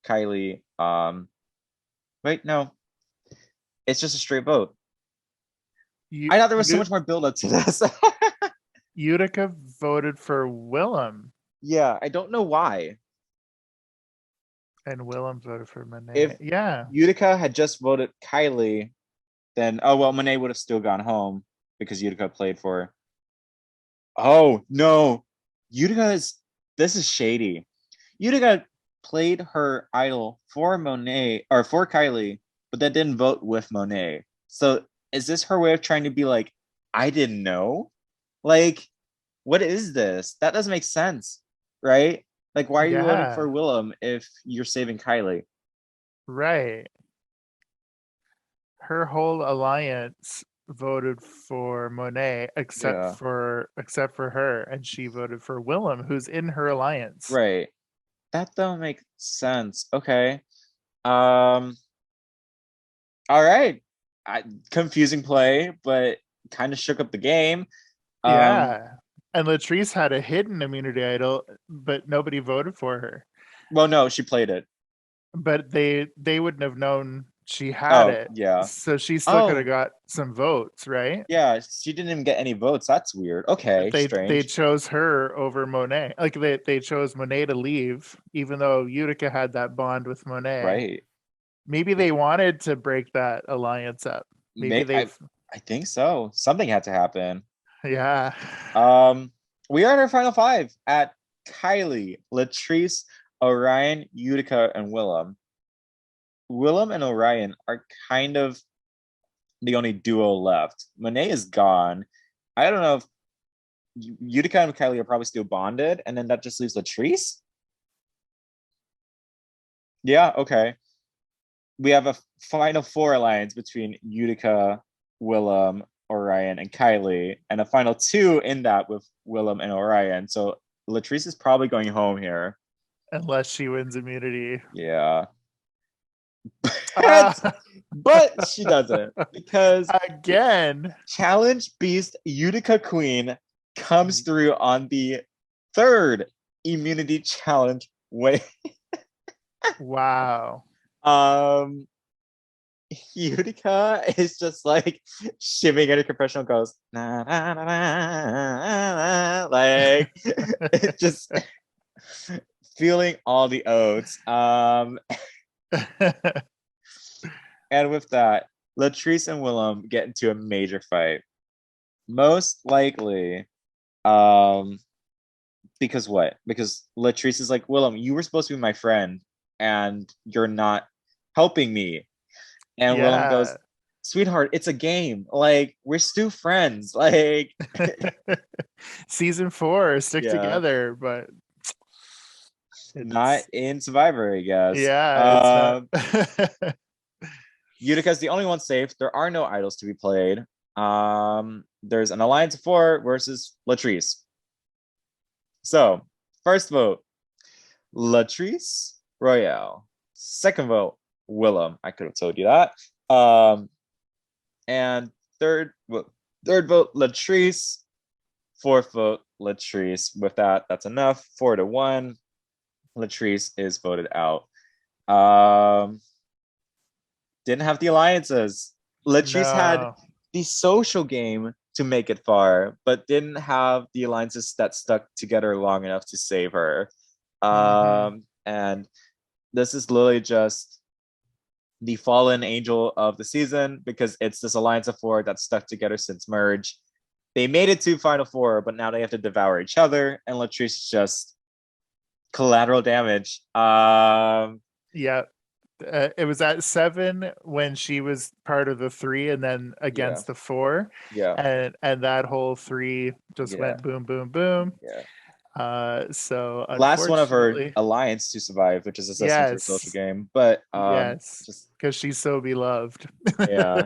Kylie, wait, no, it's just a straight vote. I thought there was so much more build up to this. Utica voted for Willem. Yeah, I don't know why. And Willem voted for Monet. If Utica had just voted Kylie, then Monet would have still gone home because Utica played for. Oh no, this is shady. Utica played her idol for Monet or for Kylie, but that didn't vote with Monet. So is this her way of trying to be like, I didn't know? Like, what is this? That doesn't make sense, right? Like, why are you voting for Willem if you're saving Kylie? Right. Her whole alliance voted for Monet except for her, and she voted for Willem, who's in her alliance. Right. That don't make sense. Okay. All right. Confusing play, but kind of shook up the game. Yeah. And Latrice had a hidden immunity idol, but nobody voted for her. Well, no, she played it. But they wouldn't have known she had it. Yeah. So she still could have got some votes, right? Yeah, she didn't even get any votes. That's weird. Okay, strange. They chose her over Monet. Like they chose Monet to leave, even though Utica had that bond with Monet. Right. Maybe they wanted to break that alliance up. I think so. Something had to happen. Yeah. We are in our final 5 at Kylie, Latrice, Orion, Utica, and Willem. Willem and Orion are kind of the only duo left. Monet is gone. I don't know if Utica and Kylie are probably still bonded, and then that just leaves Latrice. Yeah, okay. We have a final 4 alliance between Utica, Willem, Orion, and Kylie, and a final 2 in that with Willem and Orion. So Latrice is probably going home here. Unless she wins immunity. Yeah. But she doesn't, because again, Challenge Beast Utica Queen comes through on the third immunity challenge way. wow. Utica is just like shimming at a confessional, goes na, na, na, na, na, like it just feeling all the oats. And with that, Latrice and Willem get into a major fight. Most likely, because what? Because Latrice is like, Willem, you were supposed to be my friend, and you're not helping me. And Willem goes, sweetheart, it's a game. Like, we're still friends. Like, season 4, stick together, but not in Survivor, I guess. Yeah, it's not. Utica's the only one safe. There are no idols to be played. There's an alliance of 4 versus Latrice. So, first vote, Latrice Royale. Second vote, Willem. I could have told you that. And third vote, Latrice. Fourth vote, Latrice. With that, that's enough. 4-1. Latrice is voted out. Didn't have the alliances. Latrice had the social game to make it far, but didn't have the alliances that stuck together long enough to save her. And this is literally just the fallen angel of the season, because it's this alliance of 4 that's stuck together since merge. They made it to Final 4, but now they have to devour each other, and Latrice is just collateral damage. Yeah. It was at 7 when she was part of the 3, and then against the 4. Yeah. And that whole 3 just went boom, boom, boom. Yeah. So last one of her alliance to survive, which is assessment for social game. But yes, just because she's so beloved. Yeah.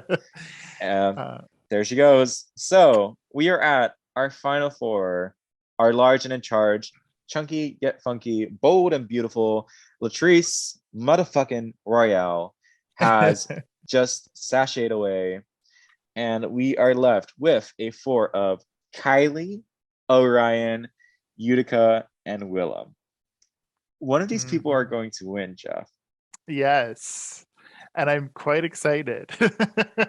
And there she goes. So we are at our final 4, our large and in charge, chunky yet funky, bold and beautiful Latrice motherfucking Royale has just sashayed away. And we are left with a 4 of Kylie, Orion, Utica, and Willem. One of these people are going to win, Jeff. Yes. And I'm quite excited.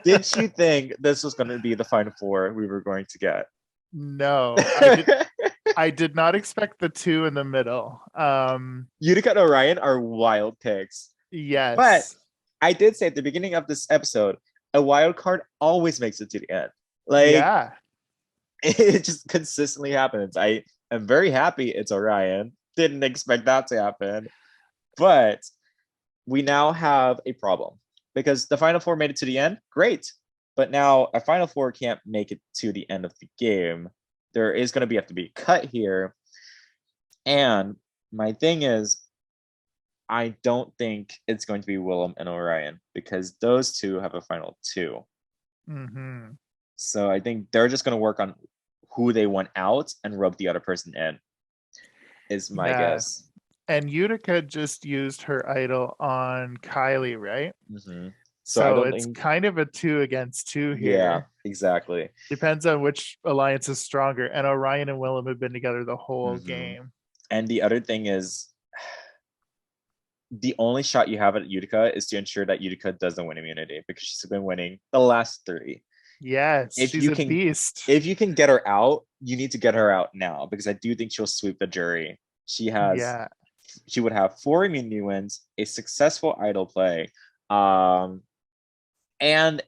Did you think this was going to be the final 4 we were going to get? No, I did not expect the 2 in the middle. Utica and Orion are wild picks. Yes. But I did say at the beginning of this episode, a wild card always makes it to the end. Like, it just consistently happens. I am very happy it's Orion. Didn't expect that to happen. But we now have a problem, because the final 4 made it to the end. Great. But now a final 4 can't make it to the end of the game. There is going to have to be a cut here. And my thing is, I don't think it's going to be Willem and Orion, because those 2 have a final 2. So I think they're just going to work on who they want out and rub the other person in, is my guess. And Utica just used her idol on Kylie, right? So it's kind of a 2 against 2 here. Yeah, exactly. Depends on which alliance is stronger. And Orion and Willem have been together the whole game. And the other thing is, the only shot you have at Utica is to ensure that Utica doesn't win immunity, because she's been winning the last 3. Yes, she's a beast. If you can get her out, you need to get her out now, because I do think she'll sweep the jury. She would have 4 immunity wins, a successful idol play, and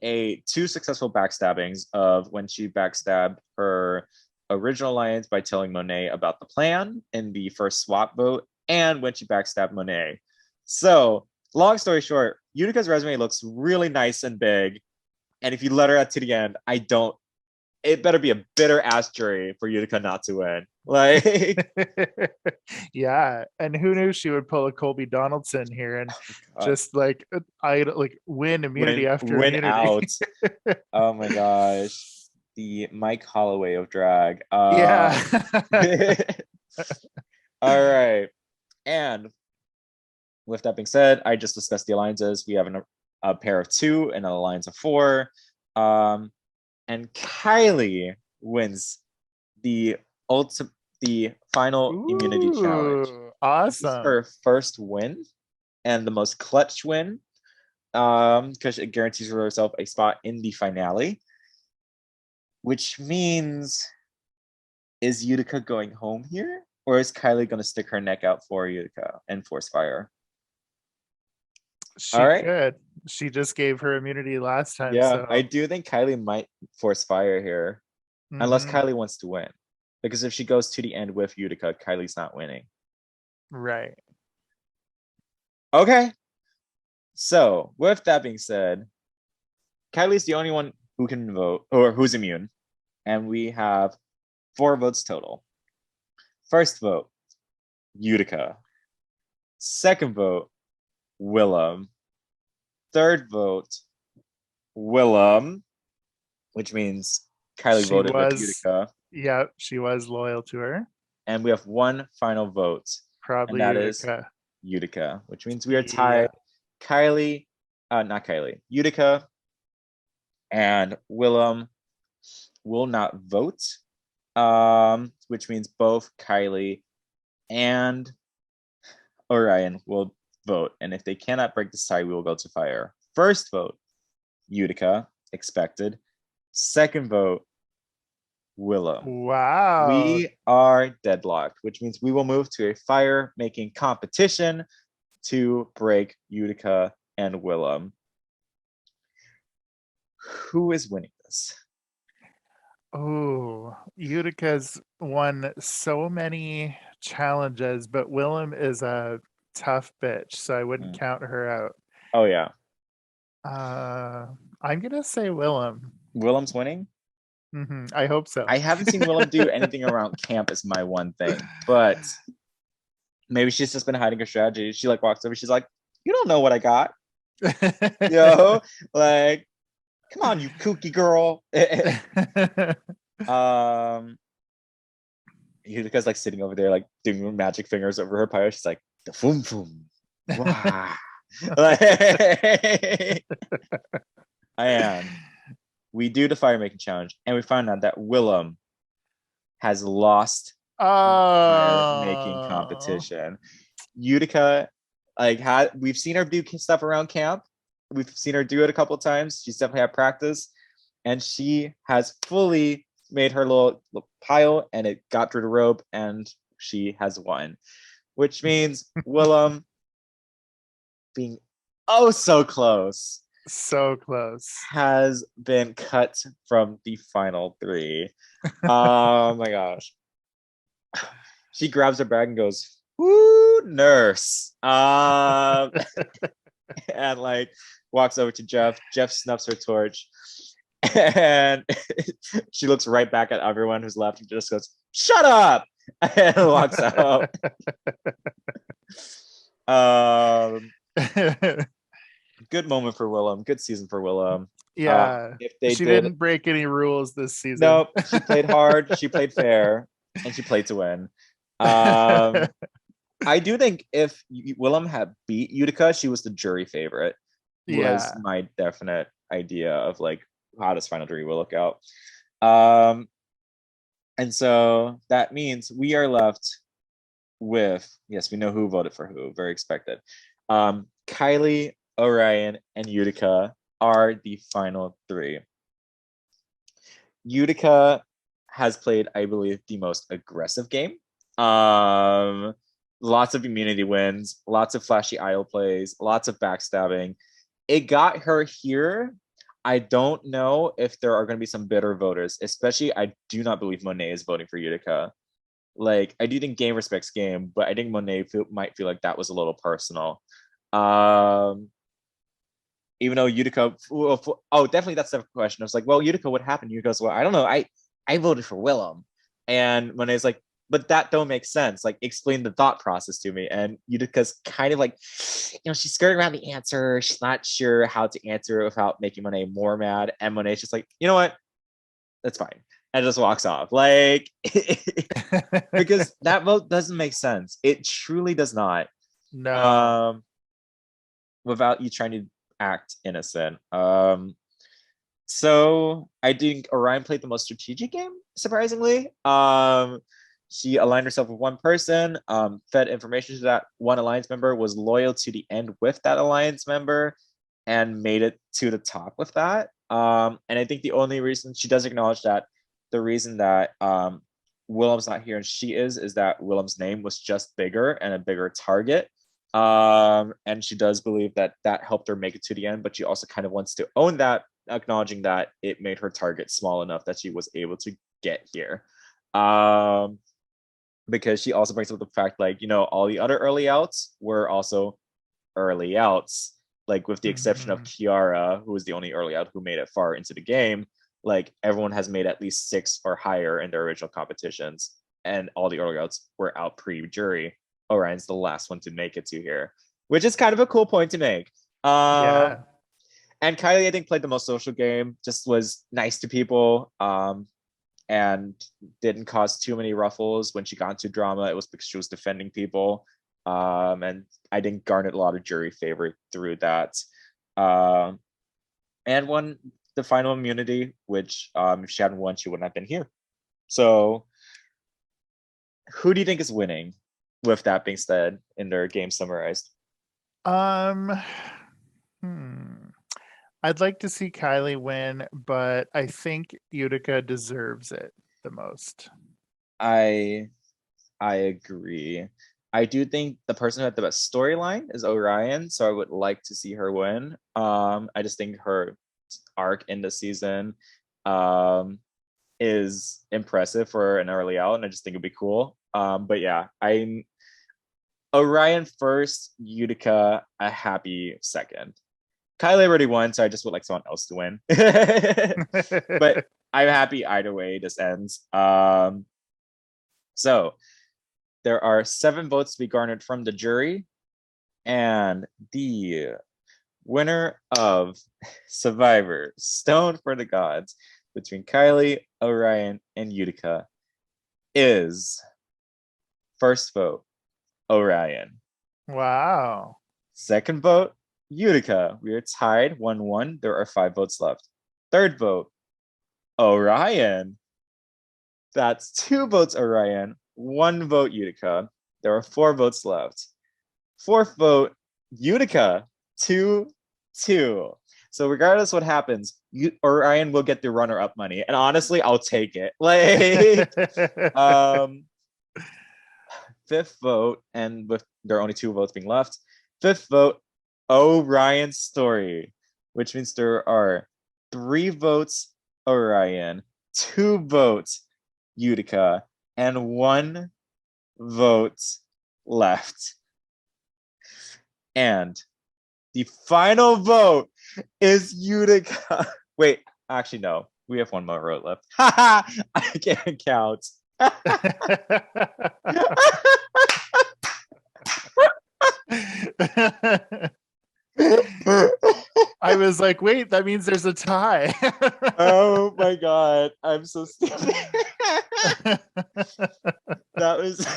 2 successful backstabbings of when she backstabbed her original alliance by telling Monet about the plan in the first swap vote, and when she backstabbed Monet. So, long story short, Utica's resume looks really nice and big. And if you let her out to the end, it better be a bitter ass jury for Utica not to win. Like, yeah. And who knew she would pull a Colby Donaldson here and just like win immunity after win immunity. Out. Oh my gosh. The Mike Holloway of drag. Yeah. All right. And with that being said, I just discussed the alliances. We have a pair of 2 and an alliance of 4. And Kylie wins the final immunity challenge. Ooh, This is awesome. her first win and the most clutch win, because it guarantees herself a spot in the finale, which means, is Utica going home here, or is Kylie going to stick her neck out for Utica and force fire? She All right. could. She just gave her immunity last time. Yeah, So I do think Kylie might force fire here, unless Mhm. Kylie wants to win. Because if she goes to the end with Utica, Kylie's not winning. Right. Okay. So, with that being said, Kylie's the only one who can vote, or who's immune. And we have 4 votes total. First vote, Utica. Second vote, Willem. Third vote, Willem, which means Kylie She voted with was, Utica. yeah, she was loyal to her. And we have one final vote, Probably and that is Utica. Utica, which means we are tied. Not Kylie, Utica and Willem will not vote, which means both Kylie and Orion will vote. And if they cannot break this tie, we will go to fire. First vote, Utica, expected. Second vote, Willem. Wow. We are deadlocked, which means we will move to a fire making competition to break Utica and Willem. Who is winning this? Oh, Utica's won so many challenges, but Willem is a tough bitch, so I wouldn't count her out. Oh yeah. I'm gonna say Willem. Willem's winning? I hope so. I haven't seen Willem do anything around camp is my one thing, but maybe she's just been hiding her strategy. She like walks over, she's like, you don't know what I got. Like, come on, you kooky girl. Utica's like sitting over there, like doing magic fingers over her pyre. She's like, the foom foom. Wow. And we do the fire making challenge, and we find out that Willem has lost fire making competition. Utica, we've seen her do stuff around camp. We've seen her do it a couple times. She's definitely had practice, and she has fully made her little pile, and it got through the rope, and she has won. Which means Willem, being oh so close, has been cut from the final 3. Oh my gosh. She grabs her bag and goes, woo, nurse. And like walks over to Jeff. Jeff snuffs her torch. And she looks right back at everyone who's left and just goes, shut up. And walks out. Good moment for Willem. Good season for Willem. Yeah. If they didn't break any rules this season. Nope. She played hard. She played fair. And she played to win. I do think if Willem had beat Utica, she was the jury favorite. Was my definite idea of like how this final jury will look out. And so that means we are left with, yes, we know who voted for who, very expected. Kylie, Orion, and Utica are the final 3. Utica has played, I believe, the most aggressive game. Lots of immunity wins, lots of flashy idol plays, lots of backstabbing. It got her here. I don't know if there are going to be some bitter voters, especially I do not believe Monet is voting for Utica. Like, I do think game respects game, but I think Monet might feel like that was a little personal. Even though Utica, definitely that's the question. I was like, well, Utica, what happened? Utica goes, well, I don't know. I voted for Willem. And Monet's like, but that don't make sense. Like, explain the thought process to me. And Utica's kind of like, she's skirting around the answer. She's not sure how to answer it without making Monet more mad. And Monet's just like, you know what? That's fine. And just walks off. Like, because that vote doesn't make sense. It truly does not. No. without you trying to act innocent. So I think Orion played the most strategic game, surprisingly. She aligned herself with one person, fed information to that one alliance member, was loyal to the end with that alliance member, and made it to the top with that. And I think the only reason she does acknowledge that the reason that Willem's not here and she is that Willem's name was just bigger and a bigger target. And she does believe that that helped her make it to the end, but she also kind of wants to own that, acknowledging that it made her target small enough that she was able to get here. Because she also brings up the fact, like, you know, all the other early outs were also early outs, like with the exception of Kiara, who was the only early out who made it far into the game. Like everyone has made at least 6 or higher in their original competitions, and all the early outs were out pre-jury. Orion's the last one to make it to here, which is kind of a cool point to make. Yeah. And Kylie, I think, played the most social game, just was nice to people, and didn't cause too many ruffles. When she got into drama, it was because she was defending people. And I think garnered a lot of jury favor through that. And won the final immunity, which if she hadn't won, she wouldn't have been here. So who do you think is winning, with that being said, in their game summarized? I'd like to see Kylie win, but I think Utica deserves it the most. I agree. I do think the person who had the best storyline is Orion, so I would like to see her win. I just think her arc in the season is impressive for an early out, and I just think it'd be cool. But yeah, I'm Orion first, Utica a happy second. Kylie already won, so I just would like someone else to win. But I'm happy either way this ends. So there are 7 votes to be garnered from the jury, and the winner of Survivor Stone for the Gods between Kylie, Orion, and Utica is, first vote, Orion. Wow. Second vote, Utica. We are tied 1-1. There are 5 votes left. Third vote, Orion. That's 2 votes Orion, 1 vote Utica. There are 4 votes left. Fourth vote, Utica, 2-2. So regardless what happens, Orion will get the runner-up money. And honestly, I'll take it. Like, fifth vote, and with there are only 2 votes being left. Fifth vote, Orion's story, which means there are 3 votes Orion, 2 votes Utica, and 1 vote left. And the final vote is Utica. Wait, actually, no. We have 1 more vote left. I can't count. I was like, wait, that means there's a tie. Oh my god, I'm so stupid. That was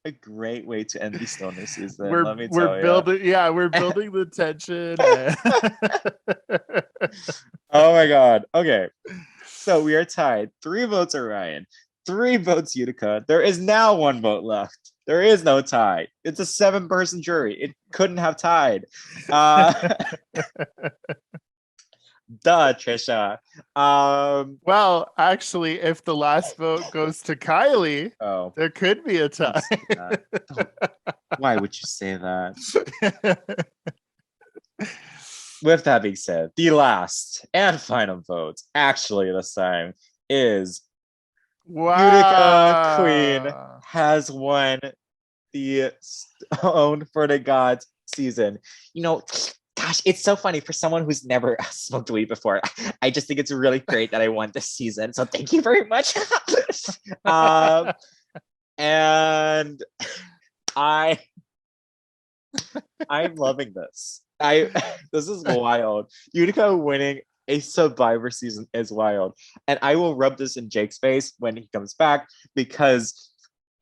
a great way to end the Stoner season. Let me tell building, we're building the tension. Oh my god. Okay. So we are tied. 3 votes Orion, 3 votes Utica. There is now 1 vote left. There is no tie. It's a 7-person jury. It couldn't have tied. Duh, Trisha. Well, actually, if the last vote goes to Kylie, there could be a tie. Why would you say that? With that being said, the last and final vote, actually this time, is Utica Queen has won the Stone for the Gods season. You know, gosh, it's so funny for someone who's never smoked weed before. I just think it's really great that I won this season. So thank you very much. And I'm loving this. This is wild. Utica winning a Survivor season is wild. And I will rub this in Jake's face when he comes back, because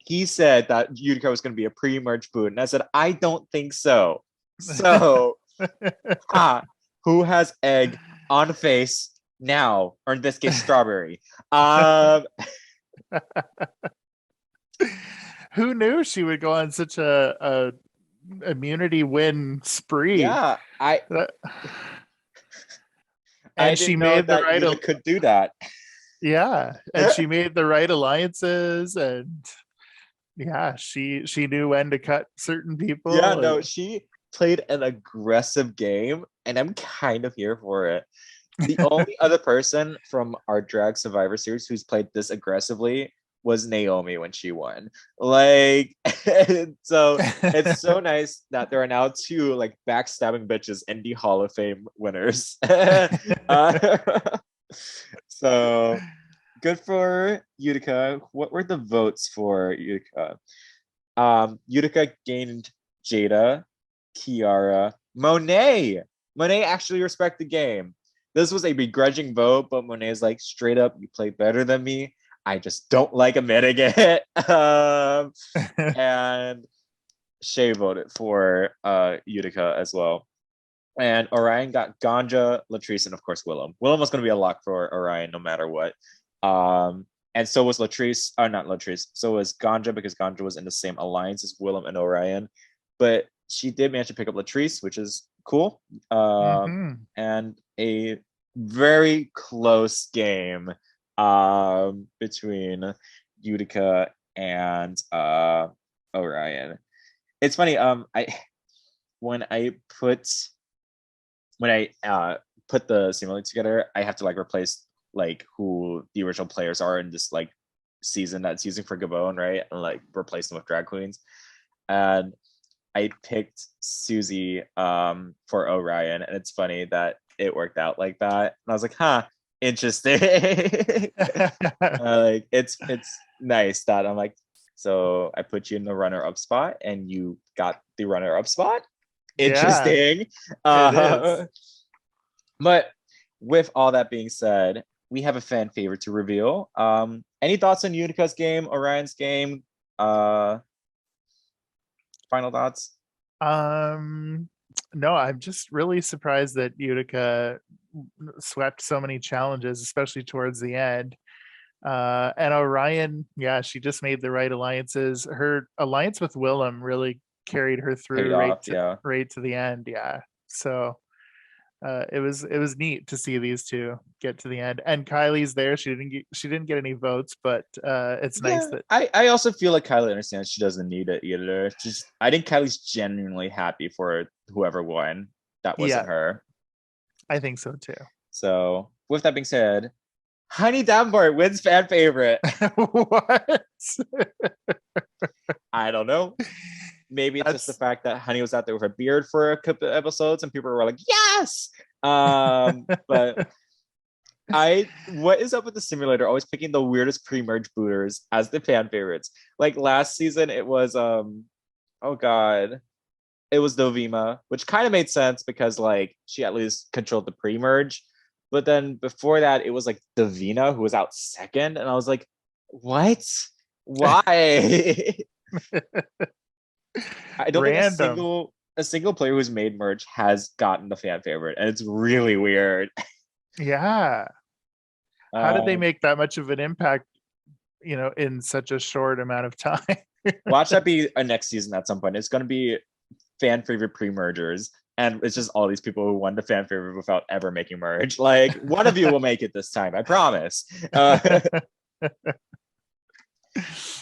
he said that Utica was going to be a pre-merge boot, and I said I don't think so. So, who has egg on face now, or in this case, strawberry? Who knew she would go on such a immunity win spree? Yeah, I she didn't know made the that right. Utica could do that. Yeah, and she made the right alliances, and yeah, she knew when to cut certain people. Yeah, no, she played an aggressive game, and I'm kind of here for it. The only other person from our drag Survivor series who's played this aggressively was Naomi when she won. Like, so it's so nice that there are now two like backstabbing bitches indie Hall of Fame winners. So good for Utica. What were the votes for Utica? Utica gained Jada, Kiara, Monet. Monet actually respect the game. This was a begrudging vote, but Monet is like, straight up, you play better than me. I just don't like admitting it. And Shay voted for Utica as well. And Orion got Ganja, Latrice, and of course Willem. Willem was going to be a lock for Orion no matter what. And so was Latrice, or not Latrice, so was Ganja, because Ganja was in the same alliance as Willem and Orion. But she did manage to pick up Latrice, which is cool. And a very close game between Utica and Orion. It's funny. When I put the simulator together, I have to like replace like who the original players are in this like season that's using for Gabon, right? And like replace them with drag queens. And I picked Susie for Orion, and it's funny that it worked out like that. And I was like, huh, interesting. Like it's nice that I'm like, so I put you in the runner-up spot and you got the runner-up spot. Interesting. It is. But with all that being said, we have a fan favorite to reveal. Any thoughts on Utica's game, Orion's game? Final thoughts? No, I'm just really surprised that Utica swept so many challenges, especially towards the end. And Orion, yeah, she just made the right alliances. Her alliance with Willem really carried her through right to the end. Yeah. So it was neat to see these two get to the end. And Kylie's there. She didn't get any votes, but it's nice that I also feel like Kylie understands she doesn't need it either. I think Kylie's genuinely happy for whoever won. That wasn't her. I think so too. So with that being said, Honey Davenport wins fan favorite. What? I don't know. Maybe it's just the fact that Honey was out there with a beard for a couple of episodes and people were like, yes! But what is up with the simulator always picking the weirdest pre-merge booters as the fan favorites? Like last season, it was oh god, it was Dovima, which kind of made sense because like she at least controlled the pre-merge. But then before that, it was like Davina who was out second, and I was like, what? Why? I don't think a single player who's made merge has gotten the fan favorite, and it's really weird. Yeah. How did they make that much of an impact, in such a short amount of time? Watch that be a next season at some point. It's going to be fan favorite pre-mergers, and it's just all these people who won the fan favorite without ever making merge. Like, one of you will make it this time, I promise. All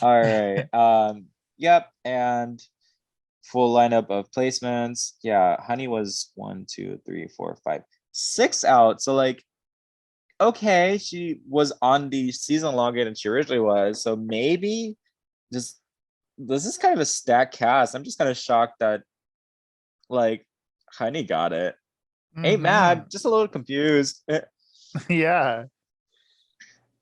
right. Yep. And full lineup of placements. Yeah, Honey was 1, 2, 3, 4, 5, 6 out. So like, okay, she was on the season longer than she originally was. So maybe this is kind of a stacked cast. I'm just kind of shocked that like Honey got it. Ain't mad, just a little confused. Yeah.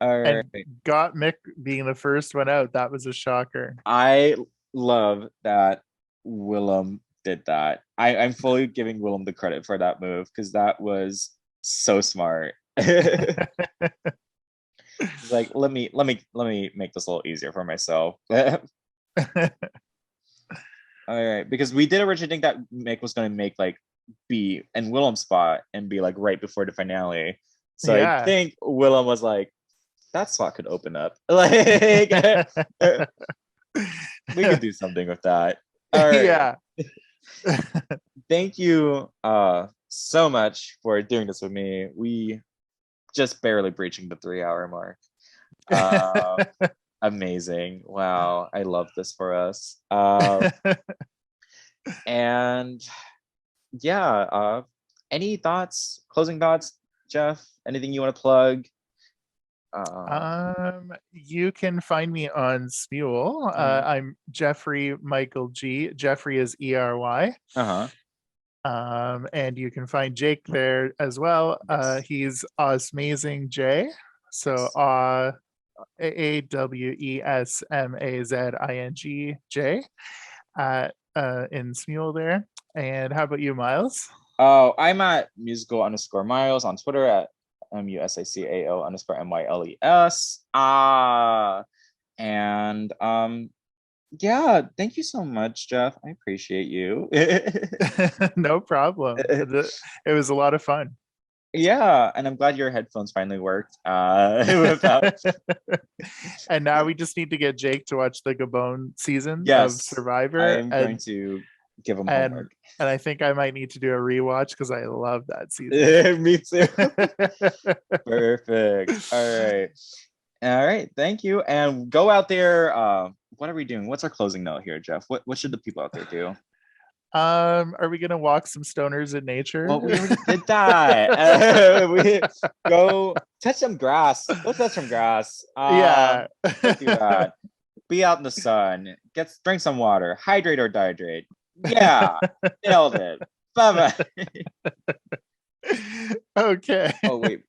All right. And got Mick being the first one out. That was a shocker. I love that Willem did that. I'm fully giving Willem the credit for that move because that was so smart. Like, let me make this a little easier for myself. All right, because we did originally think that Mick was going to make like be in Willem's spot and be like right before the finale. So I think Willem was like, that spot could open up. Like we could do something with that. All right. Yeah. Thank you so much for doing this with me. We just barely breaching the 3-hour mark. Amazing. Wow. I love this for us. And yeah, any thoughts, closing thoughts, Jeff? Anything you want to plug? You can find me on Smule. I'm Jeffrey Michael G. Jeffrey is ERY. And you can find Jake there as well. He's Osmazing J. So AAWESMAZING J in Smule there. And how about you, Miles? Oh, I'm at musical_Miles on Twitter at MUSICAO_MYLES. And yeah, thank you so much, Jeff. I appreciate you. No problem. It was a lot of fun. Yeah, and I'm glad your headphones finally worked. And now we just need to get Jake to watch the Gabon season of Survivor. I'm going to give him homework. And I think I might need to do a rewatch because I love that season. Me too. Perfect. All right. Thank you. And go out there. What are we doing? What's our closing note here, Jeff? What should the people out there do? Are we gonna walk some stoners in nature? Well, we already did that. We go touch some grass. Go touch some grass. Yeah. Do that. Be out in the sun. Drink some water. Hydrate or dehydrate. Yeah. Nailed it. Bye-bye. Okay. Oh, wait.